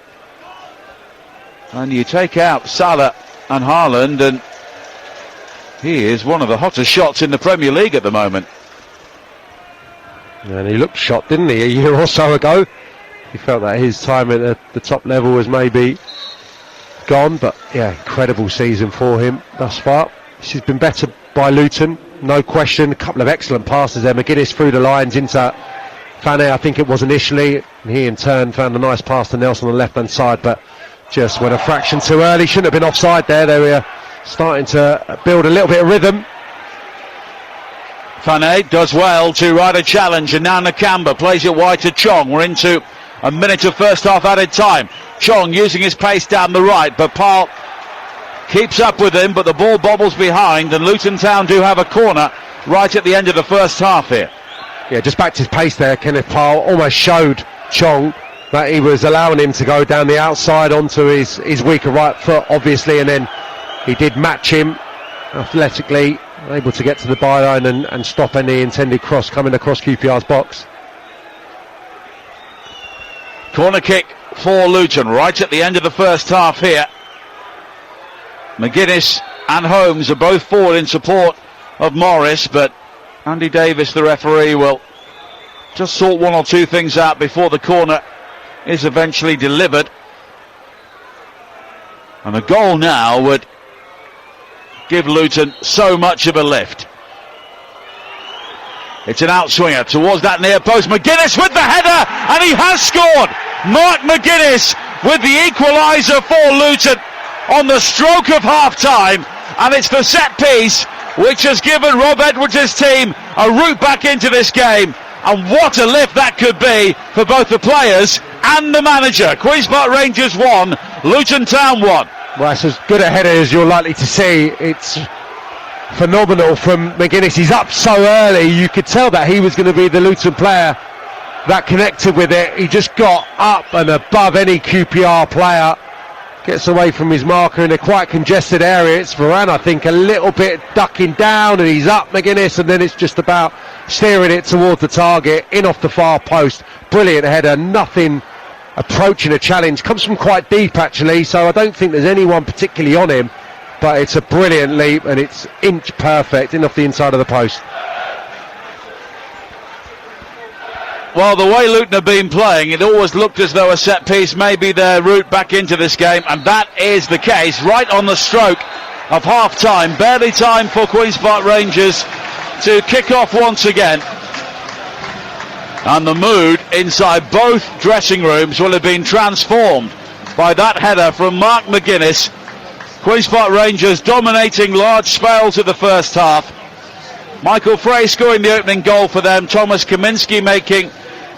Speaker 1: And you take out Salah and Haaland, and he is one of the hottest shots in the Premier League at the moment.
Speaker 2: And he looked shot, didn't he, a year or so ago? He felt that his time at the top level was maybe gone, but yeah, incredible season for him thus far. This has been better by Luton, no question. A couple of excellent passes there. McGuinness through the lines into Fanay, I think it was initially, and he in turn found a nice pass to Nelson on the left-hand side, but just went a fraction too early. Shouldn't have been offside there. They were starting to build a little bit of rhythm.
Speaker 1: Fanay does well to ride a challenge, and now Nakamba plays it wide to Chong. We're into a minute of first half added time. Chong using his pace down the right, but Park keeps up with him, but the ball bobbles behind, and Luton Town do have a corner right at the end of the first half here.
Speaker 2: Yeah, just backed his pace there. Kenneth Parle almost showed Chong that he was allowing him to go down the outside onto his weaker right foot, obviously, and then he did match him athletically, able to get to the byline and stop any intended cross coming across QPR's box.
Speaker 1: Corner kick for Luton right at the end of the first half here. McGuinness and Holmes are both forward in support of Morris, but Andy Davis, the referee, will just sort one or two things out before the corner is eventually delivered. And a goal now would give Luton so much of a lift. It's an outswinger towards that near post. McGuinness with the header, and he has scored. Mark McGuinness with the equaliser for Luton on the stroke of half-time, and it's the set piece which has given Rob Edwards' team a route back into this game. And what a lift that could be for both the players and the manager. Queen's Park Rangers 1, Luton Town 1.
Speaker 2: Well, it's as good a header as you're likely to see. It's phenomenal from McGuinness. He's up so early, you could tell that he was going to be the Luton player that connected with it. He just got up and above any QPR player, gets away from his marker in a quite congested area. It's Varane, I think, a little bit ducking down, and he's up McGuinness, and then it's just about steering it towards the target, in off the far post. Brilliant header, nothing approaching a challenge. Comes from quite deep actually, so I don't think there's anyone particularly on him, but it's a brilliant leap, and it's inch perfect in off the inside of the post.
Speaker 1: Well, the way Luton have been playing, it always looked as though a set piece may be their route back into this game, and that is the case right on the stroke of half time. Barely time for Queen's Park Rangers to kick off once again. And the mood inside both dressing rooms will have been transformed by that header from Mark McGuinness. Queen's Park Rangers dominating large spells of the first half. Michael Frey scoring the opening goal for them. Thomas Kaminski making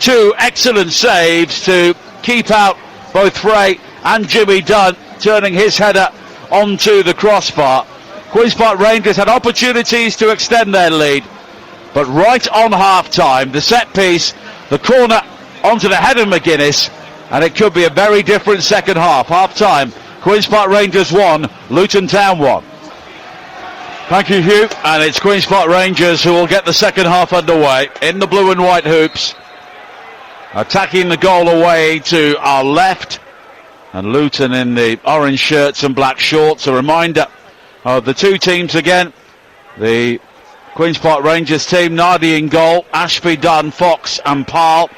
Speaker 1: 2 excellent saves to keep out both Frey and Jimmy Dunn, turning his header onto the crossbar. Queen's Park Rangers had opportunities to extend their lead, but right on half-time, the set piece, the corner onto the head of McGuinness, and it could be a very different second half. Half-time, Queen's Park Rangers 1, Luton Town 1. Thank you, Hugh, and it's Queen's Park Rangers who will get the second half underway in the blue and white hoops. Attacking the goal away to our left, and Luton in the orange shirts and black shorts. A reminder of the two teams again. The Queen's Park Rangers team, Nardi in goal, Ashby, Dunn, Fox and Parle,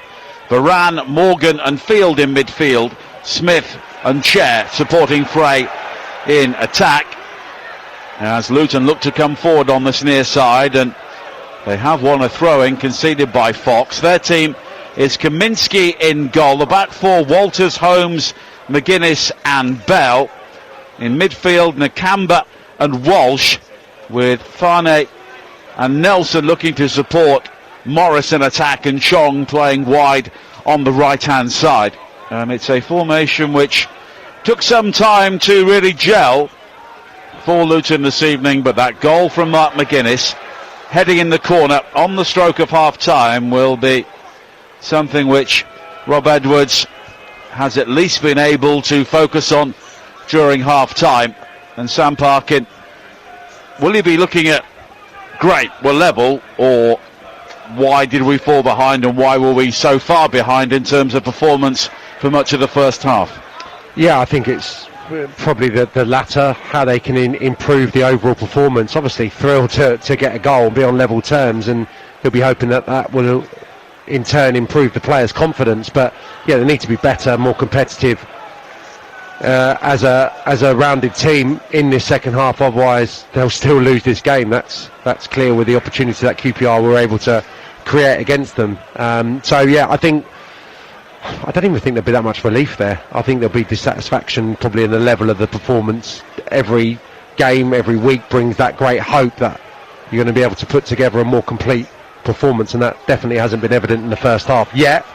Speaker 1: Varan, Morgan and Field in midfield, Smith and Chair supporting Frey in attack, as Luton look to come forward on this near side, and they have won a throw-in conceded by Fox. Their team is Kaminski in goal, the back four, Walters, Holmes, McGuinness and Bell. In midfield, Nakamba and Walsh, with Fane and Nelson looking to support Morris in attack, and Chong playing wide on the right-hand side. And it's a formation which took some time to really gel for Luton this evening, but that goal from Mark McGuinness, heading in the corner on the stroke of half-time, will be something which Rob Edwards has at least been able to focus on during half-time. And Sam Parkin, will he be looking at, great, we're level, or why did we fall behind and why were we so far behind in terms of performance for much of the first half?
Speaker 2: Yeah, I think it's probably the latter, how they can improve the overall performance. Obviously thrilled to get a goal and be on level terms, and he'll be hoping that will in turn improve the players' confidence. But yeah, they need to be better, more competitive as a rounded team in this second half. Otherwise they'll still lose this game. That's clear with the opportunity that QPR were able to create against them. So yeah, I don't even think there'll be that much relief there. I think there'll be dissatisfaction probably in the level of the performance. Every game, every week brings that great hope that you're going to be able to put together a more complete performance, and that definitely hasn't been evident in the first half yet.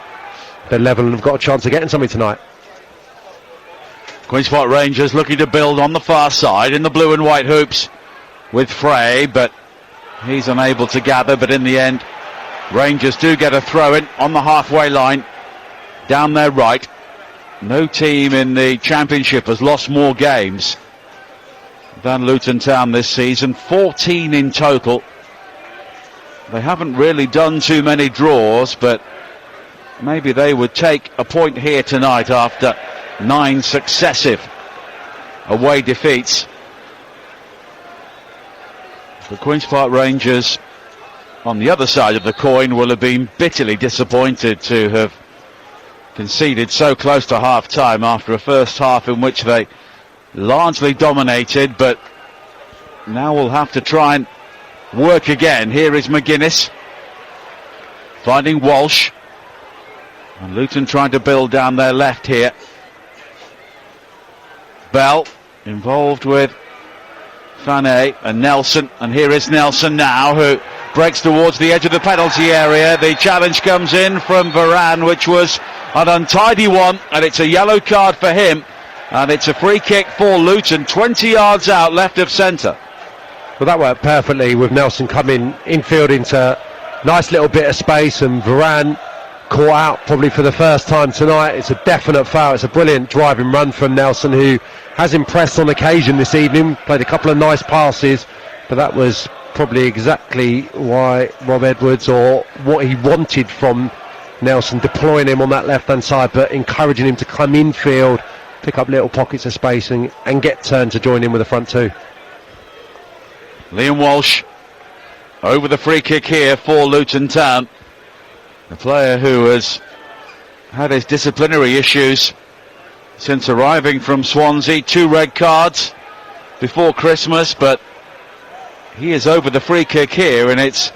Speaker 2: The level have got a chance of getting something tonight.
Speaker 1: Queen's Park Rangers looking to build on the far side in the blue and white hoops with Frey, but he's unable to gather. But in the end, Rangers do get a throw in on the halfway line down their right. No team in the Championship has lost more games than Luton Town this season, 14 in total. They haven't really done too many draws, but maybe they would take a point here tonight after 9 successive away defeats. The Queen's Park Rangers, on the other side of the coin, will have been bitterly disappointed to have conceded so close to half-time after a first half in which they largely dominated, but now we'll have to try and work again. Here is McGuinness finding Walsh, and Luton trying to build down their left here. Bell involved with Fane and Nelson, and here is Nelson now, who breaks towards the edge of the penalty area. The challenge comes in from Varan, which was an untidy one, and it's a yellow card for him, and it's a free kick for Luton, 20 yards out, left of centre.
Speaker 2: Well, that worked perfectly with Nelson coming infield into nice little bit of space, and Varan caught out probably for the first time tonight. It's a definite foul. It's a brilliant driving run from Nelson, who has impressed on occasion this evening, played a couple of nice passes, but that was probably exactly why Rob Edwards, or what he wanted from Nelson, deploying him on that left hand side but encouraging him to come infield, pick up little pockets of space and get turned to join in with the front two.
Speaker 1: Liam Walsh over the free kick here for Luton Town. The player who has had his disciplinary issues since arriving from Swansea, 2 red cards before Christmas, but he is over the free kick here, and it's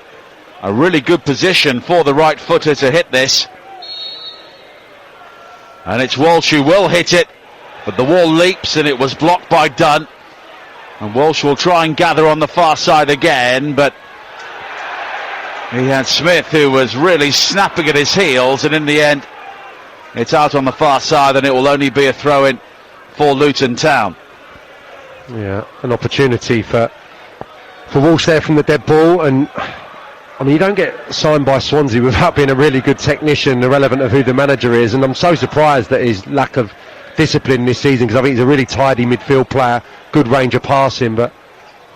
Speaker 1: a really good position for the right footer to hit this. And it's Walsh who will hit it, but the wall leaps and it was blocked by Dunn. And Walsh will try and gather on the far side again, but he had Smith who was really snapping at his heels, and in the end it's out on the far side, and it will only be a throw-in for Luton Town.
Speaker 2: Yeah, an opportunity for Walsh there from the dead ball, and I mean, you don't get signed by Swansea without being a really good technician, irrelevant of who the manager is, and I'm so surprised at his lack of discipline this season, because I think he's a really tidy midfield player, good range of passing, but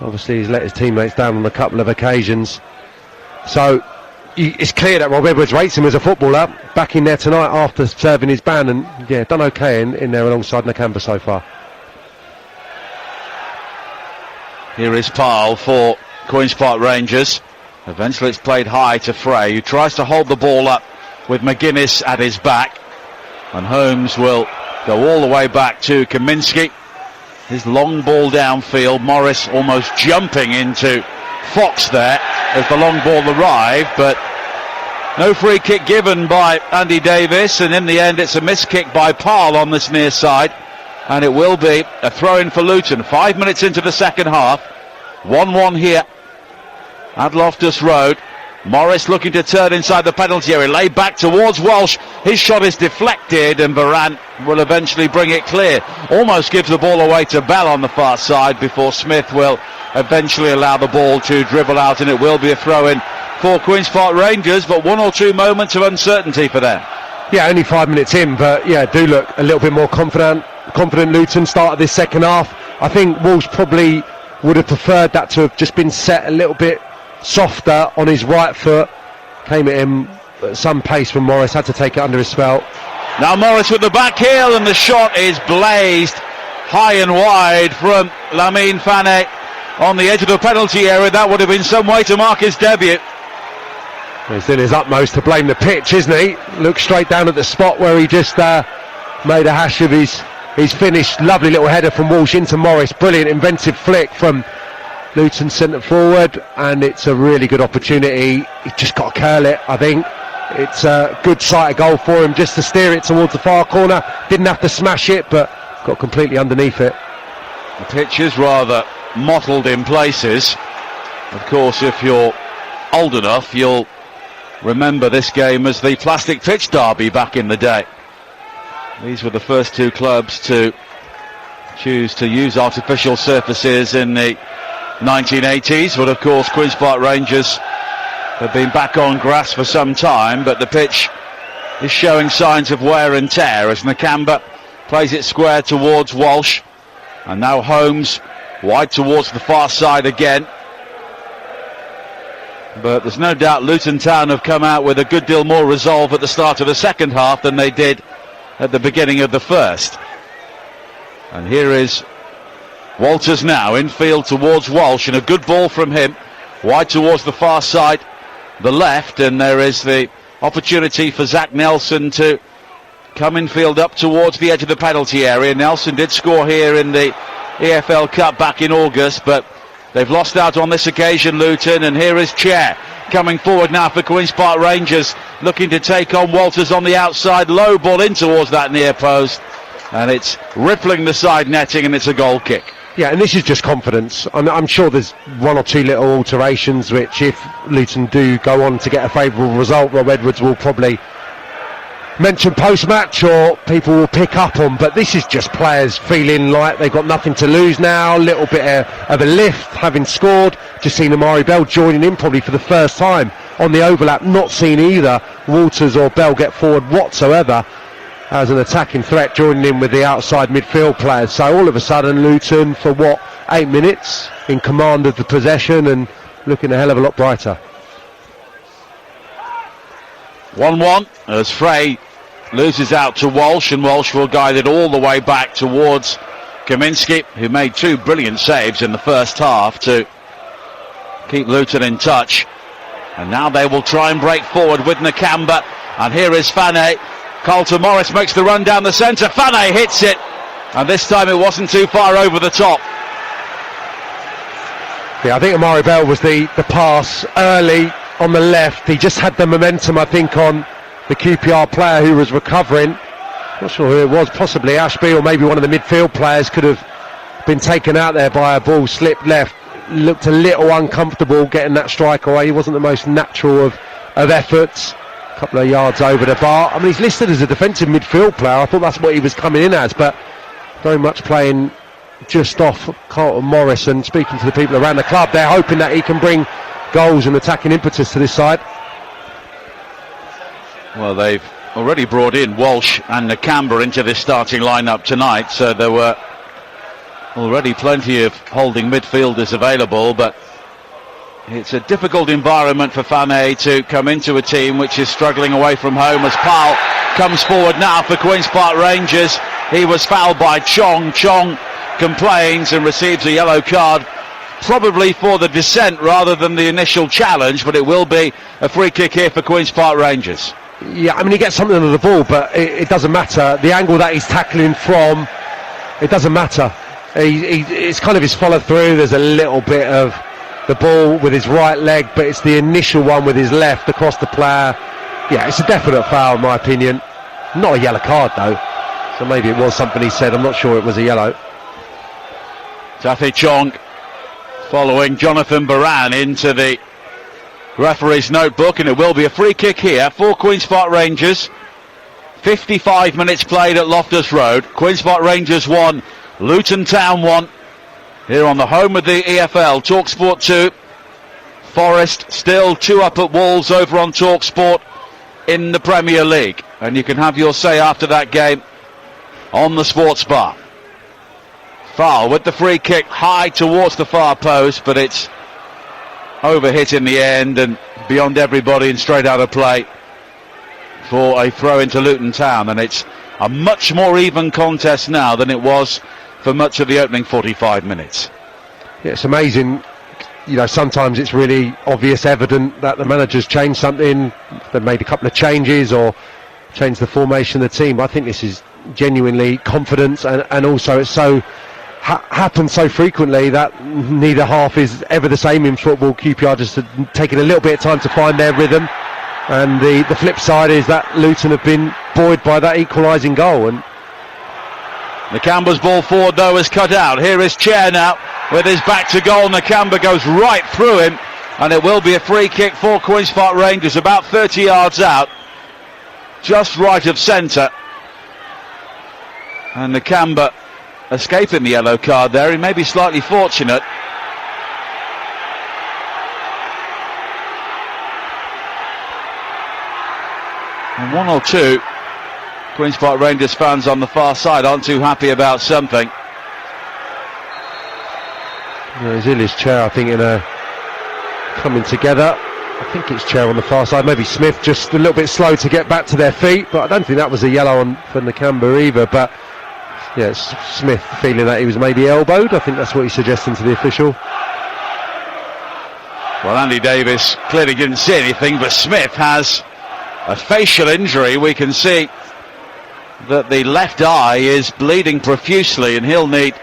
Speaker 2: obviously he's let his teammates down on a couple of occasions. So it's clear that Rob Edwards rates him as a footballer. Back in there tonight after serving his ban, and yeah, done okay in there alongside Nakamba so far.
Speaker 1: Here is Parle for Queen's Park Rangers. Eventually it's played high to Frey, who tries to hold the ball up with McGuinness at his back. And Holmes will go all the way back to Kaminski. His long ball downfield. Morris almost jumping into Fox there as the long ball arrived, but no free kick given by Andy Davis, and in the end it's a missed kick by Parle on this near side, and it will be a throw-in for Luton. 5 minutes into the second half, 1-1 here at Loftus Road. Morris looking to turn inside the penalty area, laid back towards Walsh. His shot is deflected, and Varane will eventually bring it clear. Almost gives the ball away to Bell on the far side before Smith will eventually allow the ball to dribble out, and it will be a throw-in for Queen's Park Rangers, but 1 or 2 moments of uncertainty for them.
Speaker 2: Yeah, only 5 minutes in, but yeah, do look a little bit more confident Luton start of this second half. I think Walsh probably would have preferred that to have just been set a little bit softer on his right foot. Came at him at some pace from Morris, had to take it under his spell.
Speaker 1: Now Morris with the back heel, and the shot is blazed high and wide from Lamine Fane on the edge of the penalty area. That would have been some way to mark his debut.
Speaker 2: He's doing his utmost to blame the pitch, isn't he? Looks straight down at the spot where he just made a hash of his finish. Lovely little header from Walsh into Morris. Brilliant inventive flick from Luton centre forward, and it's a really good opportunity. He's just got to curl it, I think. It's a good sight of goal for him, just to steer it towards the far corner. Didn't have to smash it, but got completely underneath it.
Speaker 1: The pitch is rather mottled in places. Of course, if you're old enough, you'll remember this game as the plastic pitch derby back in the day. These were the first 2 clubs to choose to use artificial surfaces in the 1980s, but of course Queen's Park Rangers have been back on grass for some time, but the pitch is showing signs of wear and tear as Nakamba plays it square towards Walsh, and now Holmes wide towards the far side again. But there's no doubt Luton Town have come out with a good deal more resolve at the start of the second half than they did at the beginning of the first. And here is Walters now infield towards Walsh, and a good ball from him wide towards the far side, the left, and there is the opportunity for Zach Nelson to come infield up towards the edge of the penalty area. Nelson did score here in the EFL Cup back in August, but they've lost out on this occasion, Luton, and here is Chair coming forward now for Queen's Park Rangers, looking to take on Walters on the outside. Low ball in towards that near post, and it's rippling the side netting, and it's a goal kick.
Speaker 2: Yeah, and this is just confidence. I'm sure there's 1 or 2 little alterations which, if Luton do go on to get a favourable result, Rob Edwards will probably mention post-match or people will pick up on, but this is just players feeling like they've got nothing to lose now. A little bit of a lift, having scored. Just seen Amari Bell joining in probably for the first time on the overlap. Not seen either Walters or Bell get forward whatsoever as an attacking threat, joining in with the outside midfield players. So all of a sudden Luton, for 8 minutes, in command of the possession and looking a hell of a lot brighter.
Speaker 1: 1-1 as Frey loses out to Walsh, and Walsh will guide it all the way back towards Kaminski, who made 2 brilliant saves in the first half to keep Luton in touch. And now they will try and break forward with Nakamba. And here is Fane. Carlton Morris makes the run down the centre. Fane hits it. And this time it wasn't too far over the top.
Speaker 2: Yeah, I think Amari Bell was the pass early on the left. He just had the momentum, I think, on the QPR player who was recovering. Not sure who it was, possibly Ashby or maybe one of the midfield players could have been taken out there by a ball, slipped left. Looked a little uncomfortable getting that strike away. He wasn't the most natural of efforts. A couple of yards over the bar. I mean, he's listed as a defensive midfield player. I thought that's what he was coming in as, but very much playing just off Carlton Morris. And speaking to the people around the club, they're hoping that he can bring goals and attacking impetus to this side.
Speaker 1: Well, they've already brought in Walsh and Nakamba into this starting lineup tonight, so there were already plenty of holding midfielders available, but it's a difficult environment for Fane to come into a team which is struggling away from home as Powell comes forward now for Queen's Park Rangers. He was fouled by Chong. Chong complains and receives a yellow card, probably for the dissent rather than the initial challenge, but it will be a free kick here for Queen's Park Rangers.
Speaker 2: Yeah, I mean, he gets something under the ball, but it doesn't matter. The angle that he's tackling from, it doesn't matter. It's kind of his follow through. There's a little bit of the ball with his right leg, but it's the initial one with his left across the player. Yeah, it's a definite foul in my opinion. Not a yellow card though, so maybe it was something he said. I'm not sure it was a yellow.
Speaker 1: Taffy Chong following Jonathan Baran into the referee's notebook, and it will be a free kick here for Queen's Park Rangers. 55 minutes played at Loftus Road. Queen's Park Rangers 1, Luton Town 1. Here on the home of the EFL, TalkSport 2. Forest still 2 up at Wolves over on TalkSport in the Premier League. And you can have your say after that game on the Sports Bar. Foul with the free kick high towards the far post, but it's overhit in the end and beyond everybody and straight out of play for a throw into Luton Town. And it's a much more even contest now than it was for much of the opening 45 minutes.
Speaker 2: Yeah, it's amazing. You know, sometimes it's really obvious, evident that the manager's changed something. They've made a couple of changes or changed the formation of the team. I think this is genuinely confidence, and also it's so happens so frequently that neither half is ever the same in football. QPR just taking a little bit of time to find their rhythm, and the flip side is that Luton have been buoyed by that equalising goal. And
Speaker 1: Nakamba's ball forward though is cut out. Here is Chair now with his back to goal. Nakamba goes right through him, and it will be a free kick for Queen's Park Rangers about 30 yards out, just right of centre. And Nakamba escaping the yellow card there. He may be slightly fortunate. And 1 or 2 Queen's Park Rangers fans on the far side aren't too happy about something.
Speaker 2: He's in his chair, I think, coming together. I think it's Chair on the far side. Maybe Smith just a little bit slow to get back to their feet, but I don't think that was a yellow for Nakamba either. But yeah, it's Smith feeling that he was maybe elbowed. I think that's what he's suggesting to the official.
Speaker 1: Well, Andy Davis clearly didn't see anything, but Smith has a facial injury. We can see that the left eye is bleeding profusely, and he'll need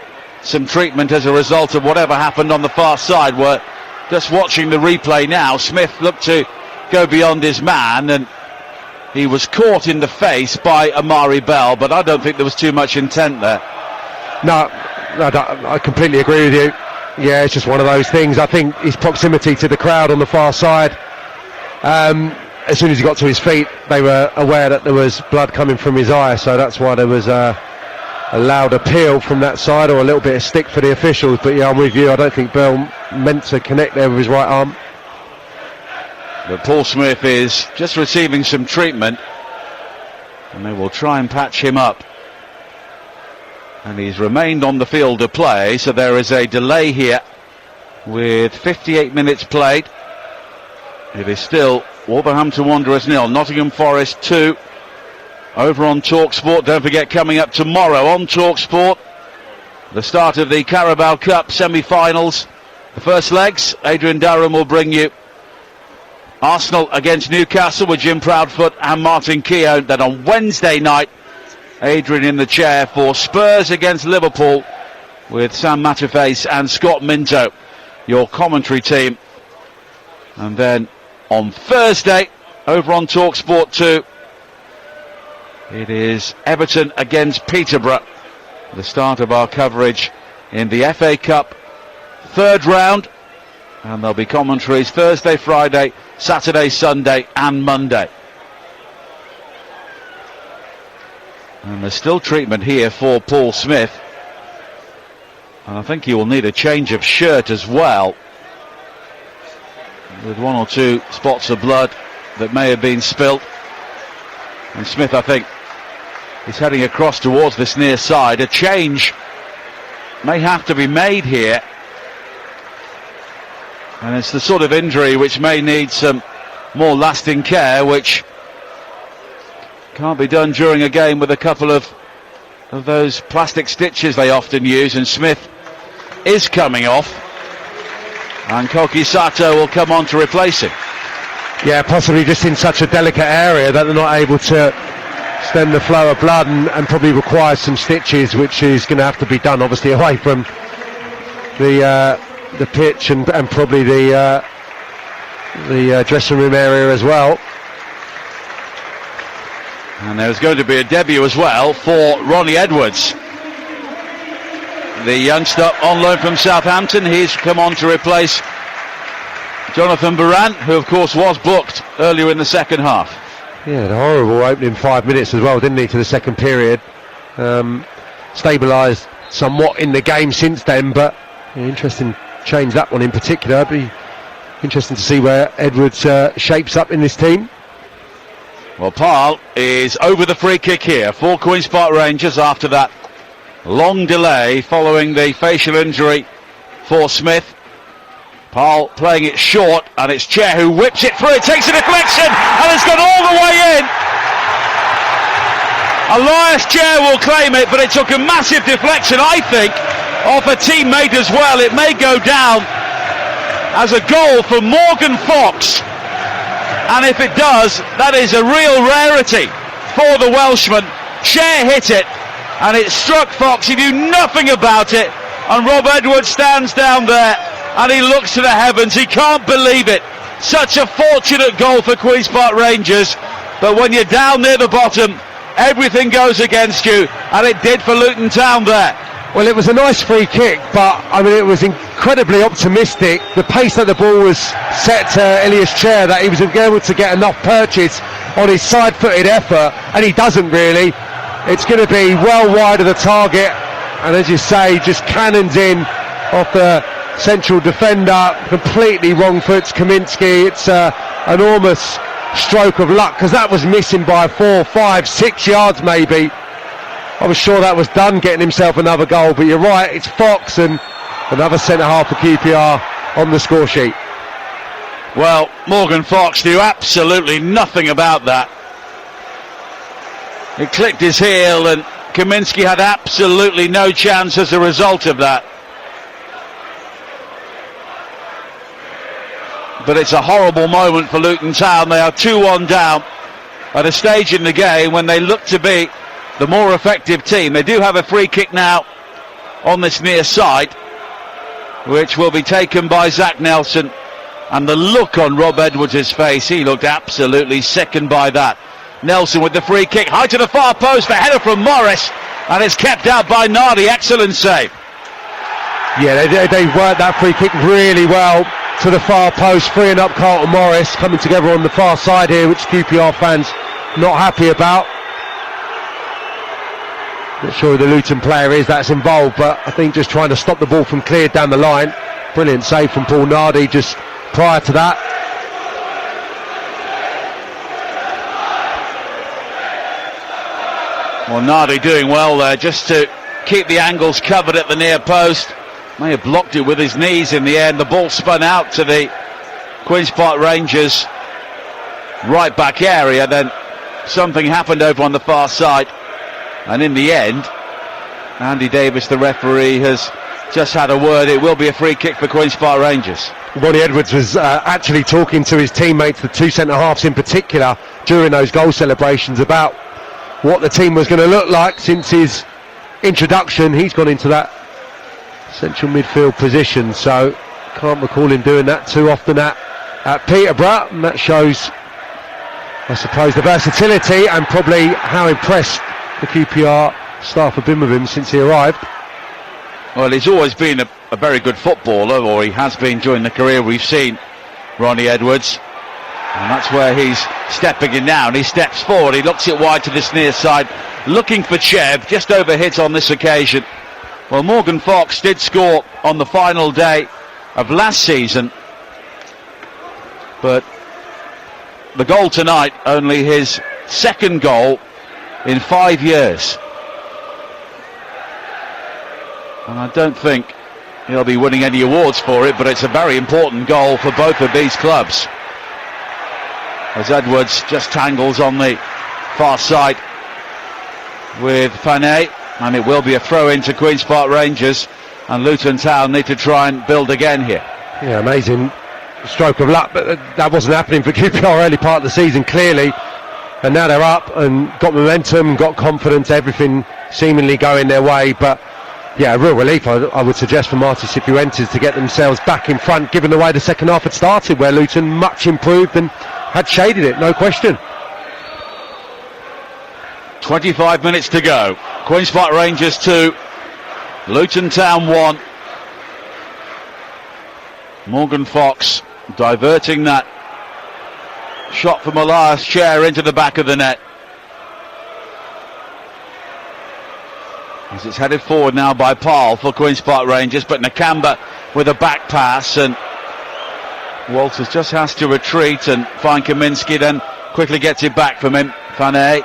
Speaker 1: some treatment as a result of whatever happened on the far side. We're just watching the replay now. Smith looked to go beyond his man, and he was caught in the face by Amari Bell, but I don't think there was too much intent there.
Speaker 2: No, I completely agree with you. Yeah, it's just one of those things. I think his proximity to the crowd on the far side, as soon as he got to his feet, they were aware that there was blood coming from his eye, so that's why there was a loud appeal from that side, or a little bit of stick for the officials. But yeah, I'm with you. I don't think Bell meant to connect there with his right arm.
Speaker 1: But Paul Smith is just receiving some treatment, and they will try and patch him up. And he's remained on the field of play, so there is a delay here with 58 minutes played. It is still Wolverhampton Wanderers 0, Nottingham Forest 2. Over on TalkSport. Don't forget, coming up tomorrow on TalkSport, the start of the Carabao Cup semi-finals. The first legs, Adrian Durham will bring you Arsenal against Newcastle with Jim Proudfoot and Martin Keown. Then on Wednesday night, Adrian in the chair for Spurs against Liverpool with Sam Matterface and Scott Minto, your commentary team. And then on Thursday, over on TalkSport 2, it is Everton against Peterborough, the start of our coverage in the FA Cup third round. And there'll be commentaries Thursday, Friday, Saturday, Sunday and Monday. And there's still treatment here for Paul Smith. And I think he will need a change of shirt as well, with one or two spots of blood that may have been spilt. And Smith, I think, is heading across towards this near side. A change may have to be made here. And it's the sort of injury which may need some more lasting care, which can't be done during a game with a couple of those plastic stitches they often use. And Smith is coming off, and Koki Sato will come on to replace him.
Speaker 2: Yeah, possibly just in such a delicate area that they're not able to stem the flow of blood, and probably requires some stitches, which is going to have to be done obviously away from the pitch and probably the dressing room area as well.
Speaker 1: And there's going to be a debut as well for Ronnie Edwards, the youngster on loan from Southampton. He's come on to replace Jonathan Varane, who of course was booked earlier in the second half.
Speaker 2: Yeah, the horrible opening 5 minutes as well, didn't he, to the second period. Stabilised somewhat in the game since then, but interesting change, that one in particular. It'd be interesting to see where Edwards shapes up in this team.
Speaker 1: Well, Parle is over the free kick here for Queen's Park Rangers after that long delay following the facial injury for Smith. Parle playing it short, and it's Chair who whips it through. It takes a deflection, and it's gone all the way in. Elias Chair will claim it, but it took a massive deflection, I think, off a teammate as well. It may go down as a goal for Morgan Fox, and if it does, that is a real rarity for the Welshman. Chair hit it, and it struck Fox. He knew nothing about it, and Rob Edwards stands down there and he looks to the heavens. He can't believe it. Such a fortunate goal for Queen's Park Rangers, but when you're down near the bottom, everything goes against you, and it did for Luton Town there.
Speaker 2: Well, it was a nice free kick, but I mean, it was incredibly optimistic. The pace that the ball was set to Elias Chair, that he was able to get enough purchase on his side-footed effort, and he doesn't really. It's going to be well wide of the target, and as you say, just cannons in off the central defender. Completely wrong foots Kaminsky. It's an enormous stroke of luck, because that was missing by 4, 5, 6 yards maybe. I was sure that was done, getting himself another goal, but you're right, it's Fox and another centre-half for QPR on the score sheet.
Speaker 1: Well, Morgan Fox knew absolutely nothing about that. He clicked his heel, and Kaminsky had absolutely no chance as a result of that. But it's a horrible moment for Luton Town. They are 2-1 down at a stage in the game when they look to be the more effective team. They do have a free kick now on this near side, which will be taken by Zach Nelson. And the look on Rob Edwards' face, he looked absolutely sickened by that. Nelson with the free kick, high to the far post, the header from Morris, and it's kept out by Nardi. Excellent save.
Speaker 2: Yeah, they worked that free kick really well to the far post, freeing up Carlton Morris, coming together on the far side here, which QPR fans not happy about. Not sure who the Luton player is that's involved, but I think just trying to stop the ball from cleared down the line. Brilliant save from Paul Nardi just prior to that.
Speaker 1: Well, Nardi doing well there just to keep the angles covered at the near post. May have blocked it with his knees in the end. The ball spun out to the Queen's Park Rangers right back area. Then something happened over on the far side, and in the end, Andy Davis, the referee, has just had a word. It will be a free kick for Queen's Park Rangers.
Speaker 2: Ronnie Edwards was actually talking to his teammates, the two centre-halves in particular, during those goal celebrations about what the team was going to look like since his introduction. He's gone into that central midfield position, so can't recall him doing that too often at Peterborough, and that shows, I suppose, the versatility and probably how impressed the QPR staff have been with him since he arrived.
Speaker 1: Well, he's always been a very good footballer, or he has been during the career we've seen Ronnie Edwards, and that's where he's stepping in now, and he steps forward, he looks it wide to this near side, looking for Cheb, just overhit on this occasion. Well, Morgan Fox did score on the final day of last season, but the goal tonight, only his second goal in 5 years. And I don't think he'll be winning any awards for it, but it's a very important goal for both of these clubs. As Edwards just tangles on the far side with Fanay, and it will be a throw into Queen's Park Rangers, and Luton Town need to try and build again here.
Speaker 2: Yeah, amazing stroke of luck, but that wasn't happening for QPR early part of the season, clearly, and now they're up and got momentum, got confidence, everything seemingly going their way. But yeah, a real relief, I would suggest, for Marty Cifuentes to get themselves back in front, given the way the second half had started, where Luton much improved and had shaded it, no question.
Speaker 1: 25 minutes to go. Queen's Park Rangers 2, Luton Town 1. Morgan Fox diverting that shot from Elias Chair into the back of the net. As it's headed forward now by Paul for Queen's Park Rangers, but Nakamba with a back pass, and Walters just has to retreat and find Kaminski, then quickly gets it back from him. Fanay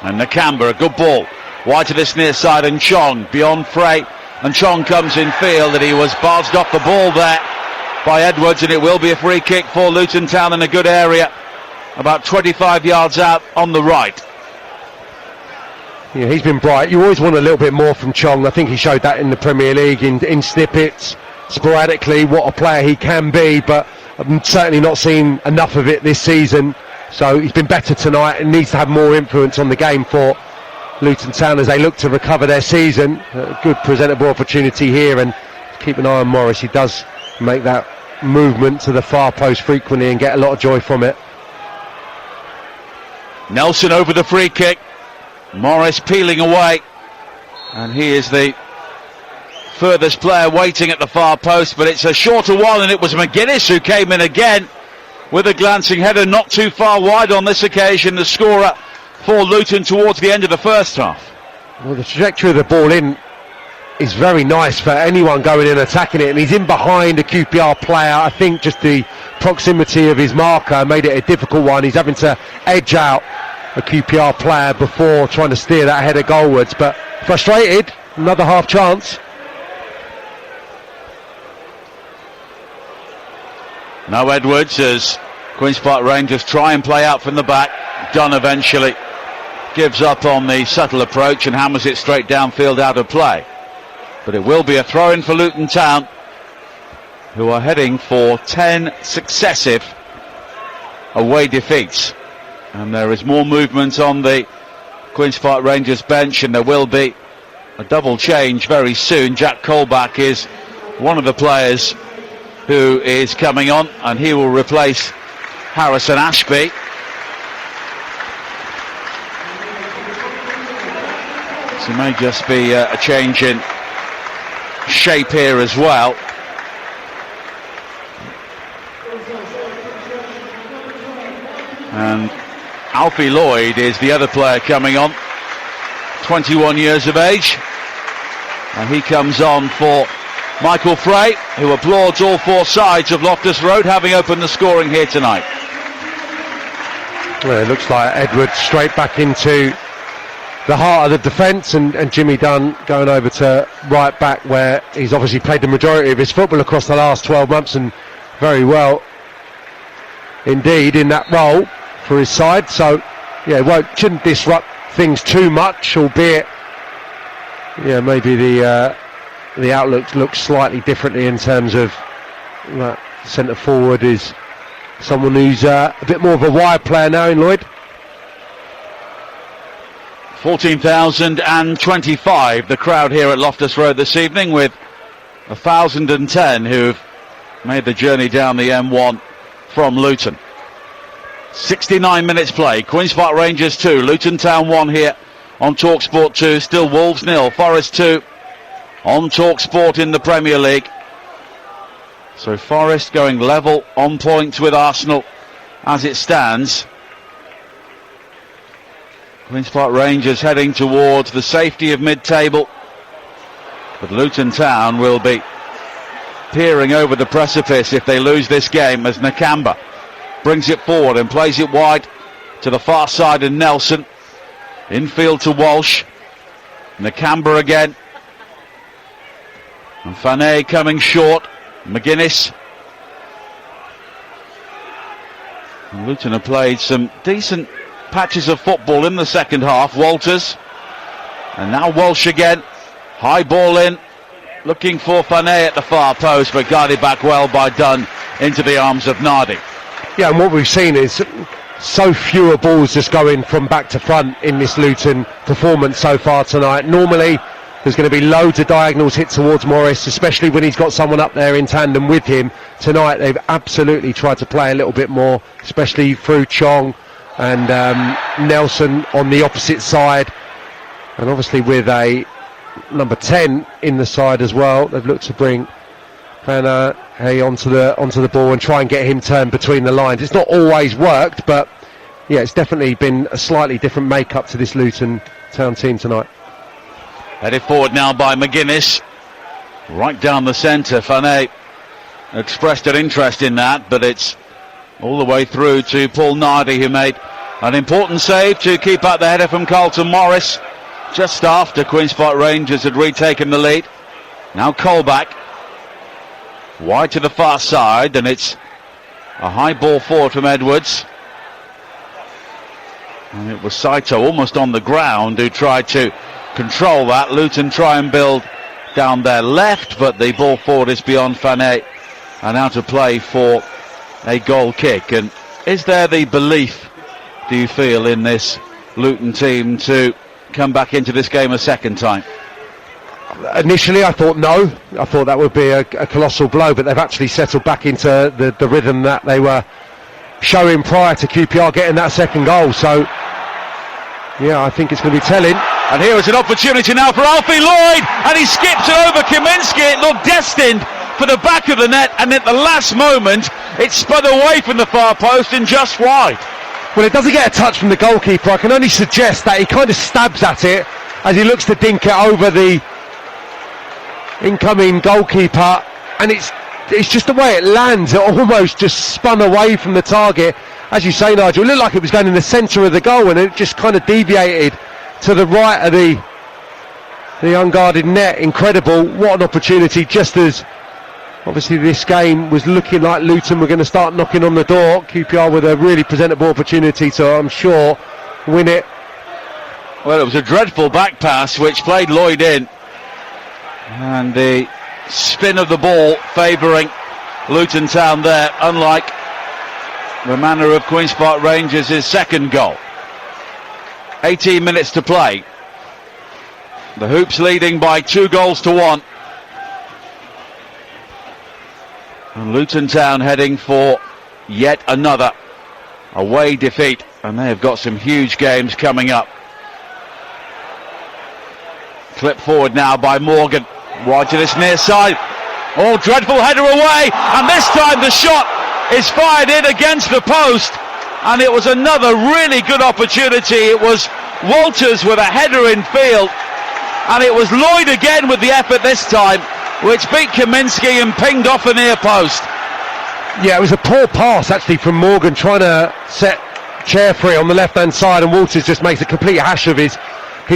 Speaker 1: and Nakamba, a good ball wide to this near side, and Chong beyond Frey, and Chong comes in field, and he was barged off the ball there by Edwards, and it will be a free kick for Luton Town in a good area, about 25 yards out on the right.
Speaker 2: Yeah, he's been bright. You always want a little bit more from Chong. I think he showed that in the Premier League in snippets, sporadically, what a player he can be, but I've certainly not seen enough of it this season. So he's been better tonight and needs to have more influence on the game for Luton Town as they look to recover their season. A good presentable opportunity here, and keep an eye on Morris. He does make that movement to the far post frequently and get a lot of joy from it.
Speaker 1: Nelson over the free kick. Morris peeling away, and he is the furthest player waiting at the far post, but it's a shorter one, and it was McGuinness who came in again with a glancing header, not too far wide on this occasion, the scorer for Luton towards the end of the first half.
Speaker 2: Well, the trajectory of the ball in is very nice for anyone going in attacking it, and he's in behind a QPR player. I think just the proximity of his marker made it a difficult one. He's having to edge out a QPR player before trying to steer that header goalwards, but frustrated. Another half chance.
Speaker 1: Now Edwards, as Queen's Park Rangers try and play out from the back. Dunn eventually gives up on the subtle approach and hammers it straight downfield out of play. But it will be a throw-in for Luton Town, who are heading for 10 successive away defeats. And there is more movement on the Queen's Park Rangers bench, and there will be a double change very soon. Jack Colback is one of the players who is coming on, and he will replace Harrison Ashby. So it may just be a change in shape here as well. And Alfie Lloyd is the other player coming on, 21 years of age, and he comes on for Michael Frey, who applauds all four sides of Loftus Road, having opened the scoring here tonight.
Speaker 2: Well, it looks like Edwards straight back into the heart of the defence, and Jimmy Dunn going over to right back, where he's obviously played the majority of his football across the last 12 months, and very well indeed in that role for his side. So yeah, shouldn't disrupt things too much, albeit maybe the the outlook looks slightly differently in terms of that centre forward is someone who's a bit more of a wide player now in Lloyd.
Speaker 1: 14,025 the crowd here at Loftus Road this evening, with 1,010 who've made the journey down the M1 from Luton. 69 minutes play. Queen's Park Rangers 2, Luton Town 1 here on TalkSport 2. Still Wolves 0, Forest 2 on TalkSport in the Premier League. So Forest going level on points with Arsenal as it stands. Queen's Park Rangers heading towards the safety of mid-table, but Luton Town will be peering over the precipice if they lose this game, as Nakamba brings it forward and plays it wide to the far side of Nelson. Infield to Walsh. Nakamba again. And Fanay coming short. McGuinness. And Luton have played some decent patches of football in the second half. Walters. And now Walsh again. High ball in. Looking for Fanay at the far post, but guided back well by Dunn into the arms of Nardi.
Speaker 2: Yeah, and what we've seen is so fewer balls just going from back to front in this Luton performance so far tonight. Normally there's going to be loads of diagonals hit towards Morris, especially when he's got someone up there in tandem with him. Tonight they've absolutely tried to play a little bit more, especially through Chong and Nelson on the opposite side, and obviously with a number 10 in the side as well. They've looked to bring Fanay onto the ball and try and get him turned between the lines. It's not always worked, but yeah, it's definitely been a slightly different make-up to this Luton Town team tonight.
Speaker 1: Headed forward now by McGuinness, right down the centre. Fanay expressed an interest in that, but it's all the way through to Paul Nardi, who made an important save to keep out the header from Carlton Morris just after Queen's Park Rangers had retaken the lead. Now Colback wide to the far side, and it's a high ball forward from Edwards, and it was Saito almost on the ground who tried to control that. Luton try and build down their left, but the ball forward is beyond Fanay and out of play for a goal kick. And is there the belief, do you feel, in this Luton team to come back into this game a second time?
Speaker 2: Initially I thought no, I thought that would be a colossal blow, but they've actually settled back into the rhythm that they were showing prior to QPR getting that second goal. So yeah, I think it's going to be telling.
Speaker 1: And here is an opportunity now for Alfie Lloyd, and he skips it over Kaminsky. It looked destined for the back of the net, and at the last moment it spun away from the far post and just wide.
Speaker 2: Well, it doesn't get a touch from the goalkeeper. I can only suggest that he kind of stabs at it as he looks to dink it over the incoming goalkeeper, and it's just the way it lands. It almost just spun away from the target. As you say, Nigel, it looked like it was going in the centre of the goal, and it just kind of deviated to the right of the unguarded net. Incredible. What an opportunity, just as obviously this game was looking like Luton were going to start knocking on the door. QPR with a really presentable opportunity to, I'm sure, win it.
Speaker 1: Well, it was a dreadful back pass which played Lloyd in, and the spin of the ball favouring Luton Town there, unlike the manner of Queen's Park Rangers' second goal. 18 minutes to play. The Hoops leading by 2-1, and Luton Town heading for yet another away defeat, and they have got some huge games coming up. Clip forward now by Morgan, wide to this near side. Oh, dreadful header away, and this time the shot is fired in against the post, and it was another really good opportunity. It was Walters with a header in field, and it was Lloyd again with the effort this time, which beat Kaminsky and pinged off the near post.
Speaker 2: Yeah, it was a poor pass actually from Morgan, trying to set Chair free on the left hand side, and Walters just makes a complete hash of his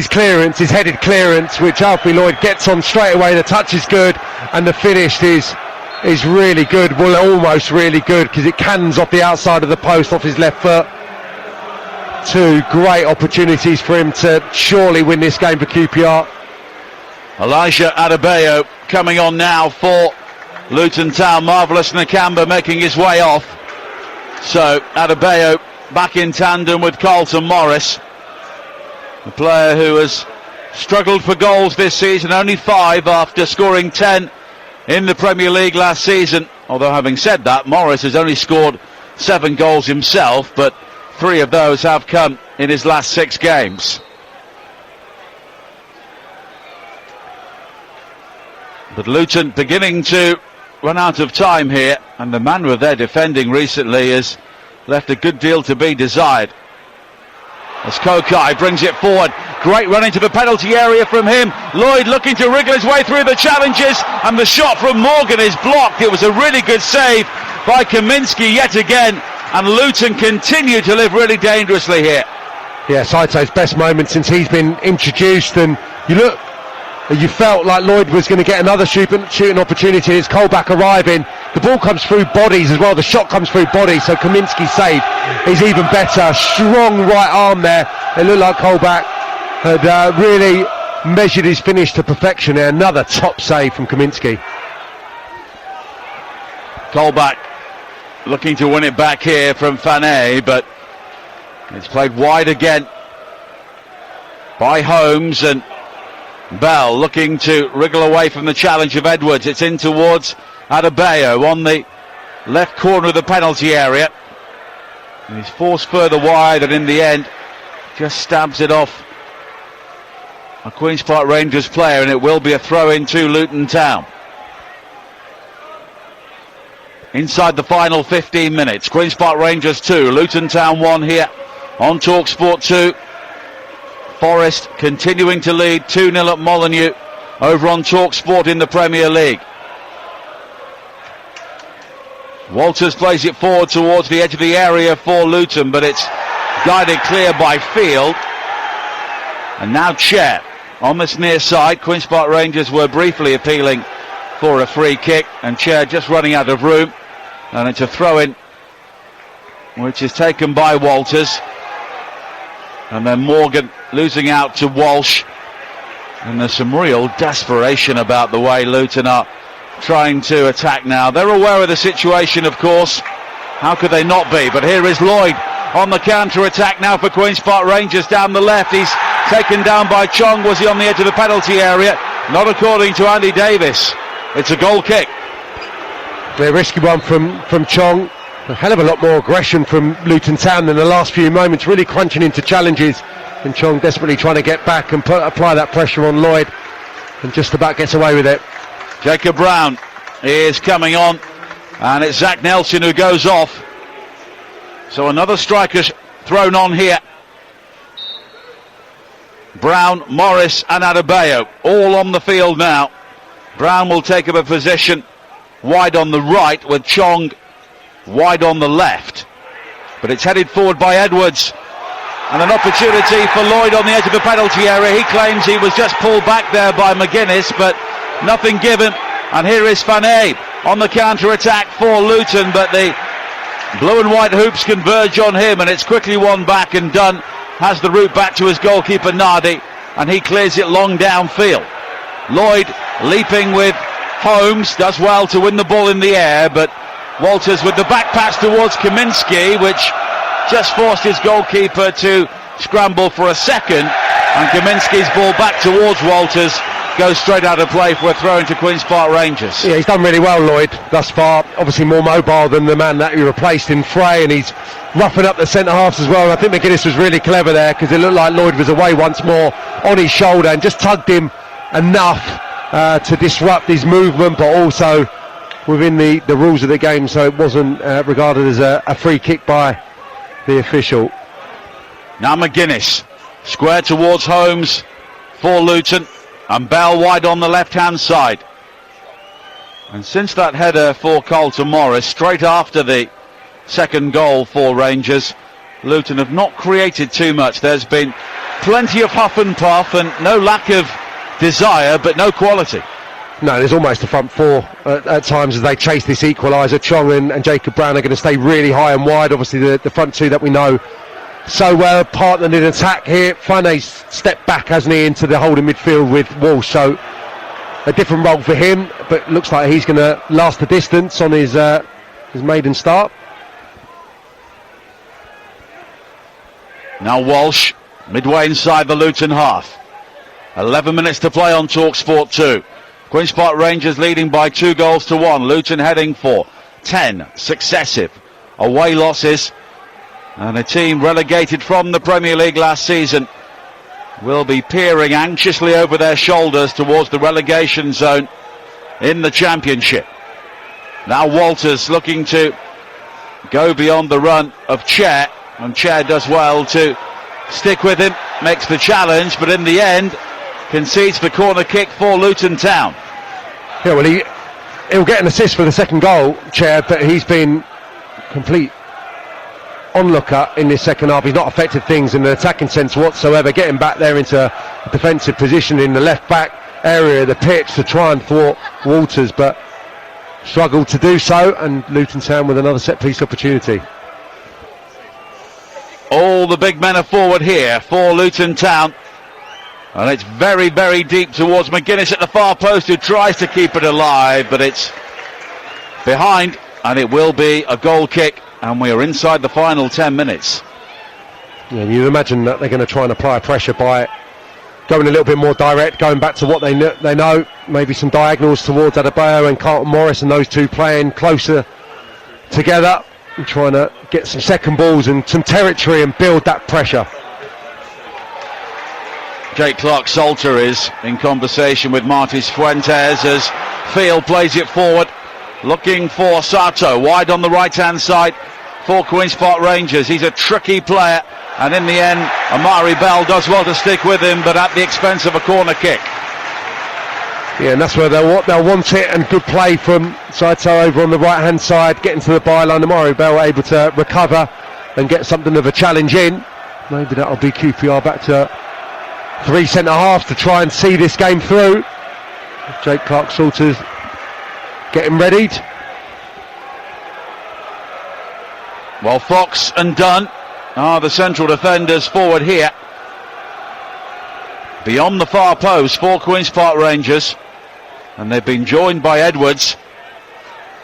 Speaker 2: clearance, his headed clearance, which Alfie Lloyd gets on straight away. The touch is good, and the finish is really good. Well, almost really good, because it cannons off the outside of the post off his left foot. Two great opportunities for him to surely win this game for QPR.
Speaker 1: Elijah Adebayo coming on now for Luton Town. Marvellous Nakamba making his way off. So Adebayo back in tandem with Carlton Morris, the player who has struggled for goals this season, only 5 after scoring 10 in the Premier League last season. Although having said that, Morris has only scored 7 goals himself, but 3 of those have come in his last 6 games. But Luton beginning to run out of time here, and the manner of their defending recently has left a good deal to be desired. As Kokai brings it forward, great run into the penalty area from him. Lloyd looking to wriggle his way through the challenges, and the shot from Morgan is blocked. It was a really good save by Kaminski yet again, and Luton continue to live really dangerously here.
Speaker 2: Yeah, Saito's best moment since he's been introduced, and you felt like Lloyd was going to get another shooting opportunity. It's Colback arriving. The ball comes through bodies as well. The shot comes through bodies, so Kaminski's save is even better. Strong right arm there. It looked like Colback had really measured his finish to perfection there. Another top save from Kaminski.
Speaker 1: Colback looking to win it back here from Fané, but it's played wide again by Holmes, and Bell looking to wriggle away from the challenge of Edwards. It's in towards Adebayo on the left corner of the penalty area. And he's forced further wide, and in the end just stabs it off a Queen's Park Rangers player, and it will be a throw in to Luton Town. Inside the final 15 minutes, Queen's Park Rangers 2, Luton Town 1 here on TalkSport 2. Forest continuing to lead 2-0 at Molineux over on TalkSport in the Premier League. Walters plays it forward towards the edge of the area for Luton, but it's guided clear by Field. And now Chair on this near side. Queen's Park Rangers were briefly appealing for a free kick, and Chair just running out of room, and it's a throw-in which is taken by Walters. And then Morgan losing out to Walsh. And there's some real desperation about the way Luton are trying to attack now. They're aware of the situation, of course. How could they not be? But here is Lloyd on the counter-attack now for Queen's Park Rangers down the left. He's taken down by Chong. Was he on the edge of the penalty area? Not according to Andy Davis. It's a goal kick.
Speaker 2: A risky one from Chong. A hell of a lot more aggression from Luton Town in the last few moments, really crunching into challenges, and Chong desperately trying to get back and apply that pressure on Lloyd, and just about gets away with it.
Speaker 1: Jacob Brown is coming on, and it's Zach Nelson who goes off. So another striker's thrown on here. Brown, Morris and Adebayo all on the field now. Brown will take up a position wide on the right with Chong wide on the left, but it's headed forward by Edwards, and an opportunity for Lloyd on the edge of the penalty area. He claims he was just pulled back there by McGuinness, but nothing given. And here is Fané on the counter-attack for Luton, but the blue and white hoops converge on him, and it's quickly won back, and Dunn has the route back to his goalkeeper Nardi, and he clears it long downfield. Lloyd leaping with Holmes, does well to win the ball in the air, but Walters with the back pass towards Kaminski, which just forced his goalkeeper to scramble for a second, and Kaminski's ball back towards Walters goes straight out of play for a throw into Queen's Park Rangers.
Speaker 2: Yeah, he's done really well, Lloyd, thus far. Obviously more mobile than the man that he replaced in Frey, and he's roughing up the centre-halves as well. And I think McGuinness was really clever there, because it looked like Lloyd was away once more on his shoulder and just tugged him enough to disrupt his movement, but also within the rules of the game, so it wasn't regarded as a free kick by the official.
Speaker 1: Now McGuinness square towards Holmes for Luton, and Bell wide on the left hand side. And since that header for Carlton Morris straight after the second goal for Rangers, Luton have not created too much. There's been plenty of huff and puff and no lack of desire, but no quality.
Speaker 2: No, there's almost a front four at times as they chase this equaliser. Chong and Jacob Brown are going to stay really high and wide. Obviously the front two that we know so well partnered in attack here. Fané's stepped back, hasn't he, into the holding midfield with Walsh. So a different role for him, but looks like he's going to last the distance on his maiden start.
Speaker 1: Now Walsh, midway inside the Luton half. 11 minutes to play on TalkSport 2. Queen's Park Rangers leading by 2-1. Luton heading for 10 successive away losses. And a team relegated from the Premier League last season will be peering anxiously over their shoulders towards the relegation zone in the Championship. Now Walters looking to go beyond the run of Chair, and Chair does well to stick with him, makes the challenge, but in the end concedes the corner kick for Luton Town.
Speaker 2: Yeah, well, he'll get an assist for the second goal, Chair, but he's been complete onlooker in this second half. He's not affected things in an attacking sense whatsoever, getting back there into a defensive position in the left back area of the pitch to try and thwart Walters, but struggled to do so, and Luton Town with another set piece opportunity.
Speaker 1: All the big men are forward here for Luton Town, and it's very, very deep towards McGuinness at the far post, who tries to keep it alive, but it's behind, and it will be a goal kick, and we are inside the final 10 minutes.
Speaker 2: Yeah, you'd imagine that they're going to try and apply pressure by going a little bit more direct, going back to what they know, maybe some diagonals towards Adebayo and Carlton Morris, and those two playing closer together and trying to get some second balls and some territory and build that pressure.
Speaker 1: Jake Clark-Salter is in conversation with Martis Fuentes as Field plays it forward, looking for Sato, wide on the right-hand side for Queen's Park Rangers. He's a tricky player, and in the end, Amari Bell does well to stick with him, but at the expense of a corner kick.
Speaker 2: Yeah, and that's where they'll want it, and good play from Saito over on the right-hand side, getting to the byline. Amari Bell able to recover and get something of a challenge in. Maybe that'll be QPR back to 3 centre-halves to try and see this game through. Jake Clark-Salter's getting readied.
Speaker 1: Well, Fox and Dunn are the central defenders forward here. Beyond the far post for Queen's Park Rangers, and they've been joined by Edwards,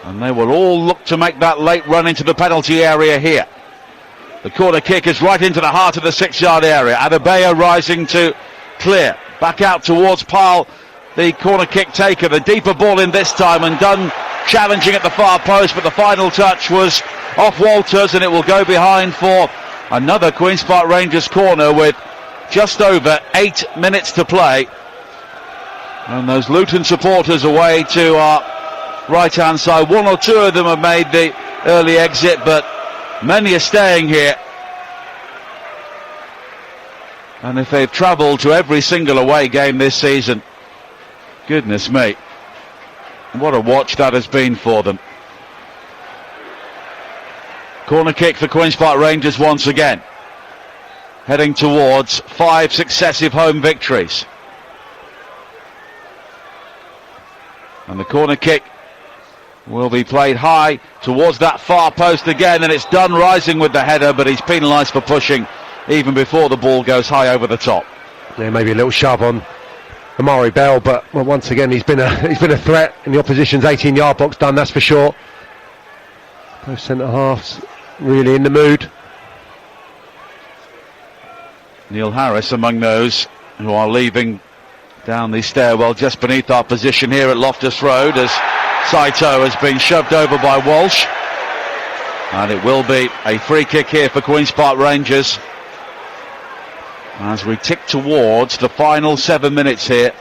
Speaker 1: and they will all look to make that late run into the penalty area here. The corner kick is right into the heart of the 6-yard area. Adebayo rising to clear, back out towards Pyle, the corner kick taker. The deeper ball in this time, and Dunn challenging at the far post, but the final touch was off Walters, and it will go behind for another Queen's Park Rangers corner with just over 8 minutes to play. And those Luton supporters away to our right-hand side. One or two of them have made the early exit, but many are staying here. And if they've travelled to every single away game this season, goodness me, what a watch that has been for them. Corner kick for Queen's Park Rangers once again, heading towards 5 successive home victories. And the corner kick will be played high towards that far post again, and it's Dunn rising with the header, but he's penalised for pushing even before the ball goes high over the top.
Speaker 2: Yeah, maybe a little shove on Amari Bell, but well, once again he's been a threat in the opposition's 18-yard box. Dunn, that's for sure. Both centre halves really in the mood.
Speaker 1: Neil Harris among those who are leaving down the stairwell just beneath our position here at Loftus Road, as Saito has been shoved over by Walsh, and it will be a free kick here for Queen's Park Rangers as we tick towards the final 7 minutes here.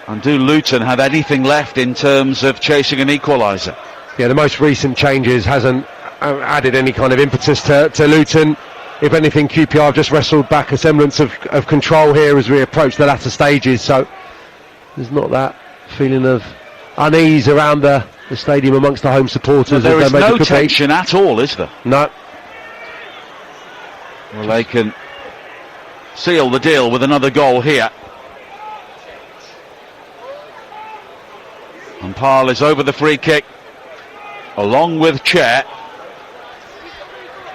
Speaker 1: And do Luton have anything left in terms of chasing an equaliser?
Speaker 2: Yeah, the most recent changes hasn't added any kind of impetus to Luton. If anything, QPR have just wrestled back a semblance of control here as we approach the latter stages, so there's not that feeling of unease around the stadium amongst the home supporters.
Speaker 1: There is no tension at all, is there?
Speaker 2: No.
Speaker 1: Well, they can seal the deal with another goal here. And Pyle is over the free kick along with Chair.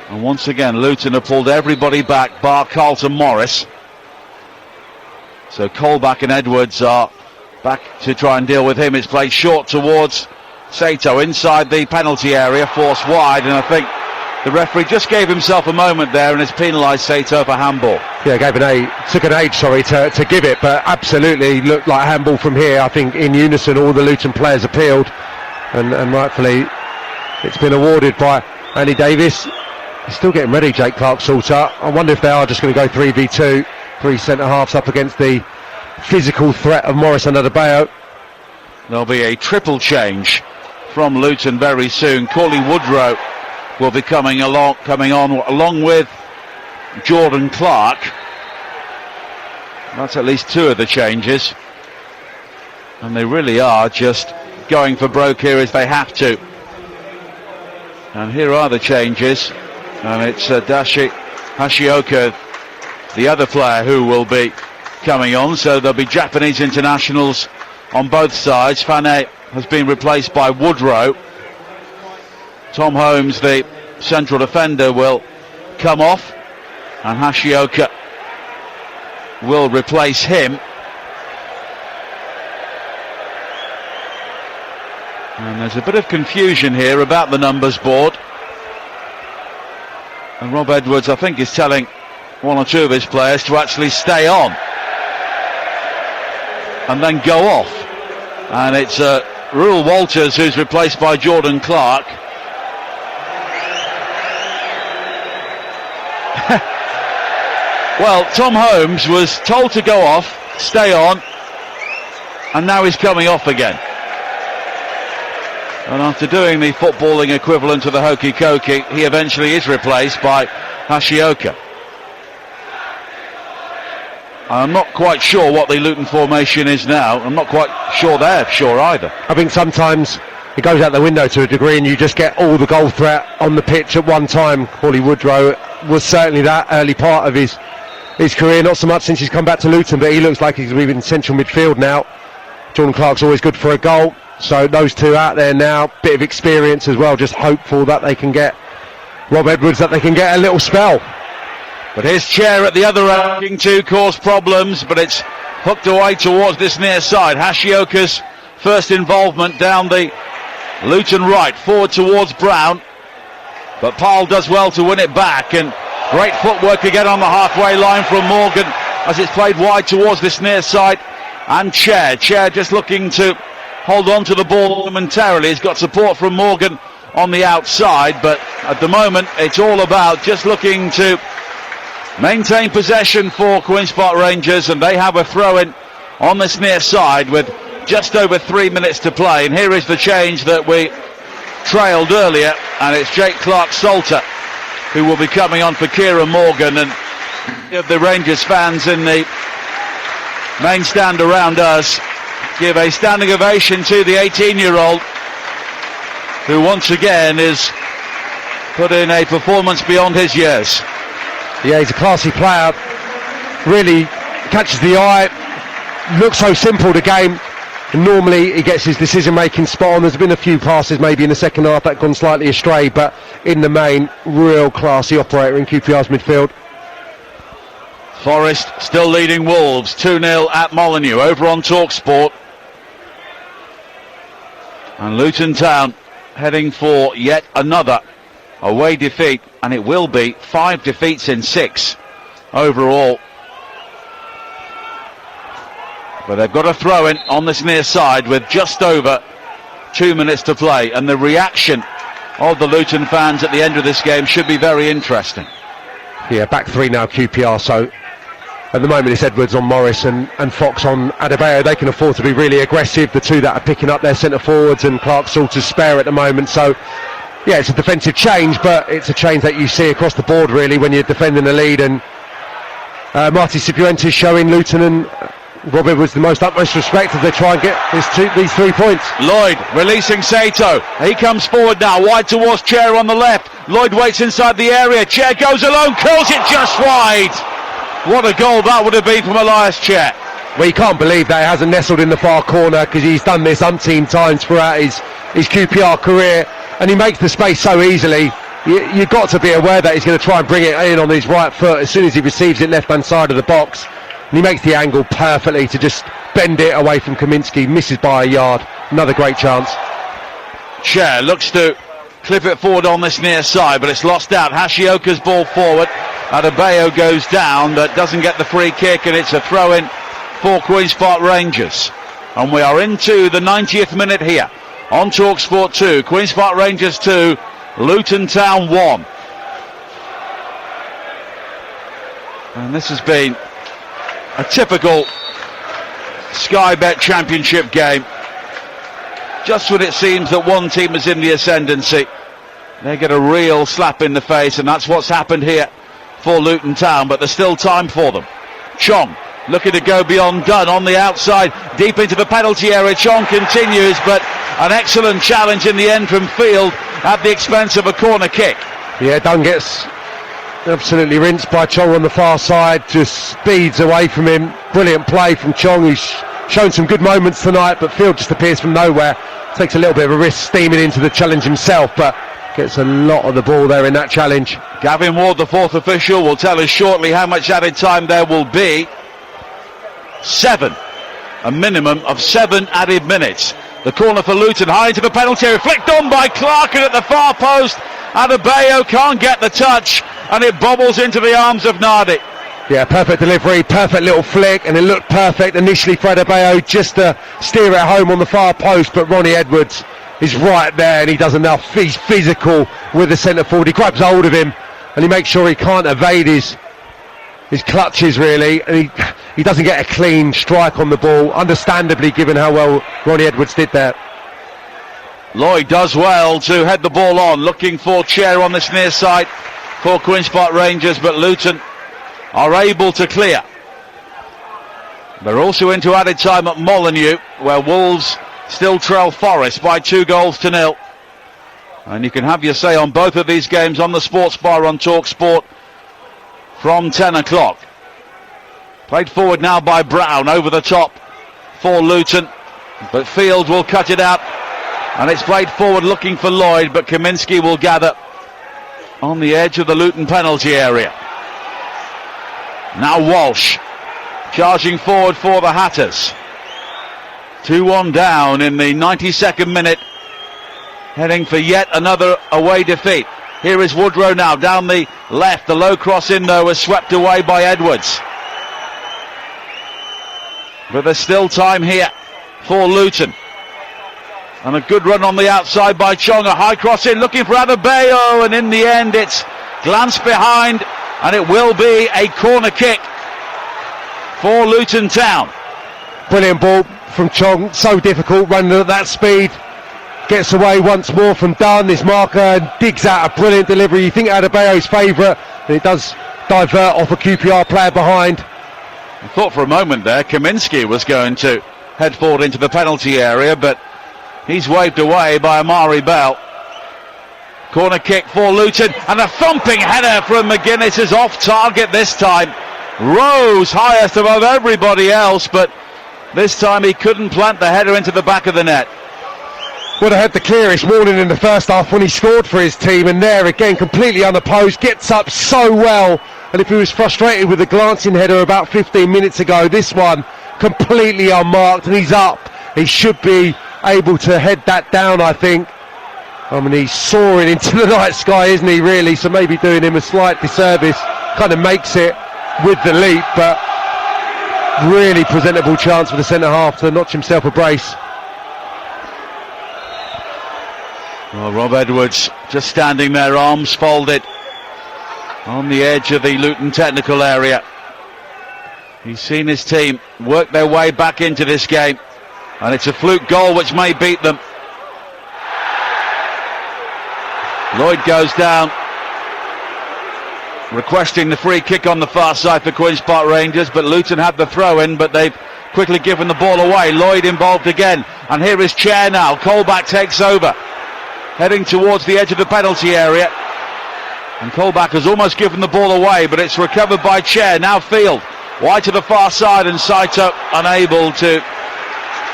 Speaker 1: And once again, Luton have pulled everybody back, bar Carlton Morris. So Colback and Edwards are back to try and deal with him. It's played short towards Sato inside the penalty area, forced wide, and I think the referee just gave himself a moment there and has penalised Sato for handball.
Speaker 2: Yeah, took an age to give it, but absolutely looked like handball from here. I think in unison all the Luton players appealed, and rightfully it's been awarded by Andy Davis. He's still getting ready, Jake Clark-Salter. I wonder if they are just going to go 3v2, 3 centre-halves up against the physical threat of Morris and Adebayo.
Speaker 1: There'll be a triple change from Luton very soon. Corley Woodrow will be coming on along with Jordan Clark. That's at least 2 of the changes, and they really are just going for broke here as they have to. And here are the changes, and it's Hashioka, the other player, who will be coming on. So there'll be Japanese internationals on both sides. Fane has been replaced by Woodrow. Tom Holmes, the central defender, will come off, and Hashioka will replace him. And there's a bit of confusion here about the numbers board, and Rob Edwards, I think, is telling 1 or 2 of his players to actually stay on and then go off. And it's Ruel Walters who's replaced by Jordan Clark. Well, Tom Holmes was told to go off, stay on, and now he's coming off again. And after doing the footballing equivalent of the hokey cokey, he eventually is replaced by Hashioka. I'm not quite sure what the Luton formation is now. I'm not quite sure they're sure either.
Speaker 2: I think sometimes it goes out the window to a degree, and you just get all the goal threat on the pitch at one time. Corley Woodrow was certainly that early part of his career, not so much since he's come back to Luton, but he looks like he's going to be in central midfield now. Jordan Clark's always good for a goal, so those 2 out there now, bit of experience as well, just hopeful that they can get Rob Edwards, that they can get a little spell.
Speaker 1: But his chair at the other end to cause problems, but it's hooked away towards this near side. Hashioka's first involvement down the Luton right, forward towards Brown, but Powell does well to win it back, and great footwork again on the halfway line from Morgan as it's played wide towards this near side. And Chair just looking to hold on to the ball momentarily. He's got support from Morgan on the outside, but at the moment it's all about just looking to maintain possession for Queen's Park Rangers, and they have a throw-in on this near side with just over 3 minutes to play. And here is the change that we trailed earlier, and it's Jake Clark-Salter who will be coming on for Kieran Morgan. And the Rangers fans in the main stand around us give a standing ovation to the 18-year-old who once again is put in a performance beyond his years.
Speaker 2: Yeah, he's a classy player, really catches the eye, looks so simple the game. Normally he gets his decision making spot on. There's been a few passes maybe in the second half that gone slightly astray, but in the main, real classy operator in QPR's midfield.
Speaker 1: Forest still leading Wolves 2-0 at Molineux over on TalkSport. And Luton Town heading for yet another away defeat, and it will be 5 defeats in 6 overall. But they've got a throw in on this near side with just over 2 minutes to play, and the reaction of the Luton fans at the end of this game should be very interesting.
Speaker 2: Yeah, back 3 now QPR, so at the moment it's Edwards on Morris and Fox on Adebayo. They can afford to be really aggressive, the 2 that are picking up their centre forwards, and Clark-Salter's spare at the moment. So yeah, it's a defensive change, but it's a change that you see across the board really when you're defending the lead. And Marty Cifuentes showing Luton and Rob Edwards the utmost respect as they try and get these 3 points.
Speaker 1: Lloyd releasing Sato. He comes forward now, wide towards Chair on the left. Lloyd waits inside the area. Chair goes alone, curls it just wide. What a goal that would have been from Elias Chair.
Speaker 2: Well, you can't believe that he hasn't nestled in the far corner, because he's done this umpteen times throughout his QPR career, and he makes the space so easily. You've got to be aware that he's going to try and bring it in on his right foot as soon as he receives it left hand side of the box. And he makes the angle perfectly to just bend it away from Kaminski, misses by a yard. Another great chance.
Speaker 1: Chair looks to clip it forward on this near side, but it's lost out. Hashioka's ball forward. Adebayo goes down, but doesn't get the free kick, and it's a throw-in for Queen's Park Rangers. And we are into the 90th minute here on TalkSport 2. Queen's Park Rangers 2, Luton Town 1. And this has been a typical Sky Bet Championship game. Just when it seems that one team is in the ascendancy, they get a real slap in the face, and that's what's happened here for Luton Town, but there's still time for them. Chong looking to go beyond Dunn on the outside, deep into the penalty area. Chong continues, but an excellent challenge in the end from Field at the expense of a corner kick.
Speaker 2: Yeah, Dunn gets absolutely rinsed by Chong on the far side, just speeds away from him. Brilliant play from Chong, who's shown some good moments tonight, but Field just appears from nowhere. Takes a little bit of a risk steaming into the challenge himself, but gets a lot of the ball there in that challenge.
Speaker 1: Gavin Ward, the fourth official, will tell us shortly how much added time there will be. 7. A minimum of 7 added minutes. The corner for Luton, high into the penalty area, flicked on by Clark, and at the far post, Adebayo can't get the touch, and it bobbles into the arms of Nardi.
Speaker 2: Yeah, perfect delivery, perfect little flick, and it looked perfect initially for Adebayo just to steer it home on the far post, but Ronnie Edwards is right there, and he does enough. He's physical with the centre forward. He grabs hold of him, and he makes sure he can't evade his clutches, really, and he doesn't get a clean strike on the ball, understandably, given how well Ronnie Edwards did there.
Speaker 1: Lloyd does well to head the ball on, looking for Chair on this near side for Queen's Park Rangers, but Luton are able to clear. They're also into added time at Molineux, where Wolves still trail Forest by 2-0. And you can have your say on both of these games on the Sports Bar on TalkSport from 10 o'clock. Played forward now by Brown, over the top for Luton, but Field will cut it out, and it's played forward looking for Lloyd, but Kaminski will gather on the edge of the Luton penalty area. Now Walsh charging forward for the Hatters. 2-1 down in the 92nd minute, heading for yet another away defeat. Here is Woodrow now down the left. The low cross in though was swept away by Edwards. But there's still time here for Luton. And a good run on the outside by Chong. A high cross in looking for Adebayo, and in the end it's glanced behind, and it will be a corner kick for Luton Town.
Speaker 2: Brilliant ball from Chong, so difficult running at that speed. Gets away once more from Dunn, his marker, and digs out a brilliant delivery. You think Adebayo's favourite, and it does divert off a QPR player behind.
Speaker 1: I thought for a moment there Kaminski was going to head forward into the penalty area, but he's waved away by Amari Bell. Corner kick for Luton, and a thumping header from McGuinness is off target this time. Rose highest above everybody else, but this time he couldn't plant the header into the back of the net.
Speaker 2: Would have had the clearest warning in the first half when he scored for his team, and there again completely unopposed, gets up so well. And if he was frustrated with the glancing header about 15 minutes ago, this one completely unmarked, and he's up. He should be able to head that down, I think. I mean, he's soaring into the night sky, isn't he, really? So maybe doing him a slight disservice. Kind of makes it with the leap, but really presentable chance for the centre half to notch himself a brace.
Speaker 1: Well, Rob Edwards just standing there, arms folded on the edge of the Luton technical area. He's seen his team work their way back into this game, and it's a fluke goal which may beat them. Lloyd goes down, requesting the free kick on the far side for Queen's Park Rangers, but Luton had the throw in, but they've quickly given the ball away. Lloyd involved again, and here is Chair now. Colback takes over, heading towards the edge of the penalty area, and Colback has almost given the ball away, but it's recovered by Chair. Now Field wide to the far side, and Saito unable to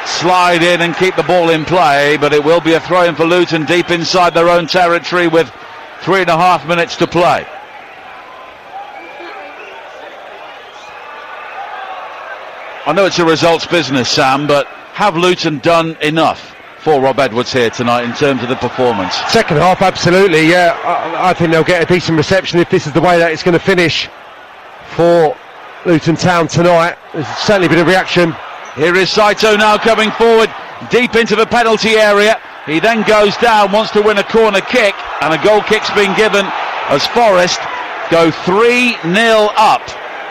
Speaker 1: slide in and keep the ball in play, but it will be a throw-in for Luton deep inside their own territory with 3.5 minutes to play. I know it's a results business, Sam, but have Luton done enough for Rob Edwards here tonight in terms of the performance?
Speaker 2: Second half, absolutely, yeah. I think they'll get a decent reception if this is the way that it's going to finish for Luton Town tonight. There's certainly been a reaction.
Speaker 1: Here is Saito now coming forward deep into the penalty area. He then goes down, wants to win a corner kick, and a goal kick's been given as Forest go 3-0 up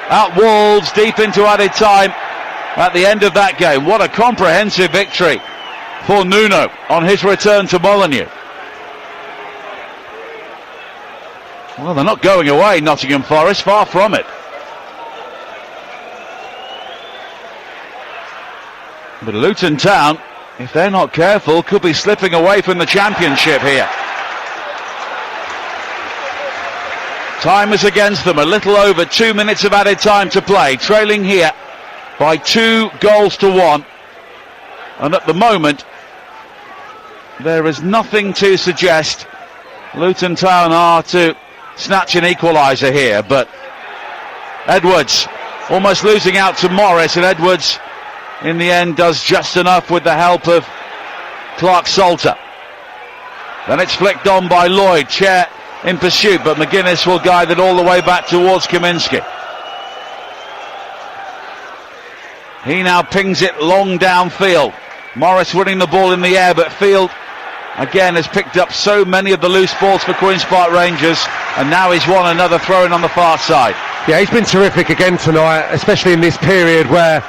Speaker 1: at Wolves deep into added time at the end of that game. What a comprehensive victory for Nuno on his return to Molineux. Well, they're not going away, Nottingham Forest, far from it. But Luton Town, if they're not careful, could be slipping away from the championship here. Time is against them, a little over 2 minutes of added time to play, trailing here by 2-1. And at the moment, there is nothing to suggest Luton Town are to snatch an equaliser here, but Edwards almost losing out to Morris, and Edwards in the end does just enough with the help of Clark Salter. Then it's flicked on by Lloyd, Chair in pursuit, but McGuinness will guide it all the way back towards Kaminski. He now pings it long downfield. Morris winning the ball in the air, but Field again has picked up so many of the loose balls for Queen's Park Rangers, and now he's won another throw-in on the far side.
Speaker 2: Yeah, he's been terrific again tonight, especially in this period where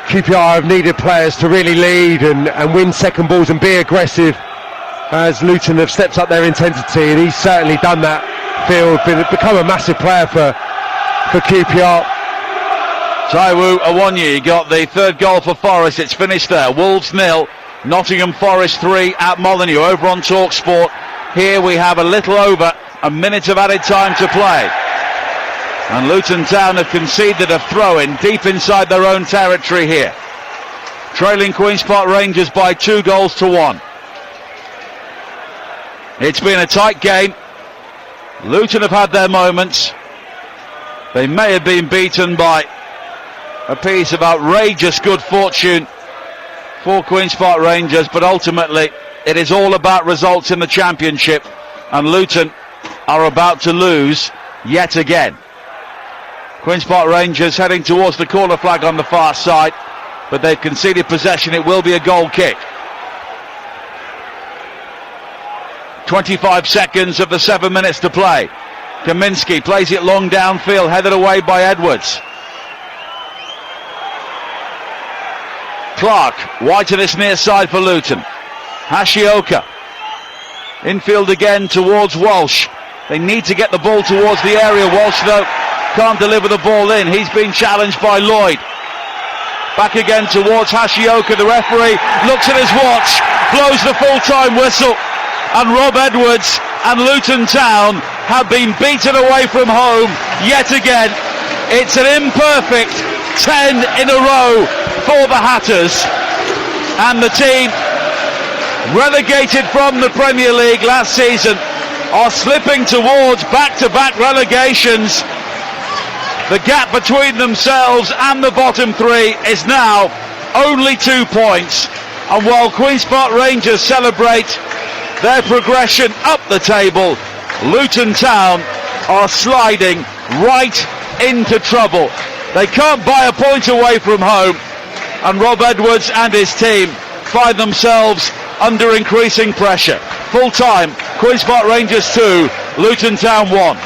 Speaker 2: QPR have needed players to really lead and win second balls and be aggressive, as Luton have stepped up their intensity, and he's certainly done that. Field become a massive player for QPR.
Speaker 1: Taiwo Awonyi got the third goal for Forest. It's finished there. Wolves 0, Nottingham Forest 3 at Molineux. Over on TalkSport, here we have a little over a minute of added time to play, and Luton Town have conceded a throw-in deep inside their own territory here, trailing Queen's Park Rangers by 2-1. It's been a tight game. Luton have had their moments. They may have been beaten by a piece of outrageous good fortune for Queen's Park Rangers, but ultimately it is all about results in the championship, and Luton are about to lose yet again. Queen's Park Rangers heading towards the corner flag on the far side, but they've conceded possession. It will be a goal kick. 25 seconds of the 7 minutes to play. Kaminski plays it long downfield, headed away by Edwards. Clark, wide to this near side for Luton. Hashioka. Infield again towards Walsh. They need to get the ball towards the area. Walsh, though, can't deliver the ball in. He's been challenged by Lloyd. Back again towards Hashioka. The referee looks at his watch, blows the full-time whistle, and Rob Edwards and Luton Town have been beaten away from home yet again. It's an imperfect 10 in a row for the Hatters, and the team relegated from the Premier League last season are slipping towards back-to-back relegations. The gap between themselves and the bottom three is now only 2 points, and while Queen's Park Rangers celebrate their progression up the table, Luton Town are sliding right into trouble. They can't buy a point away from home, and Rob Edwards and his team find themselves under increasing pressure. Full time, Queen's Park Rangers 2, Luton Town 1.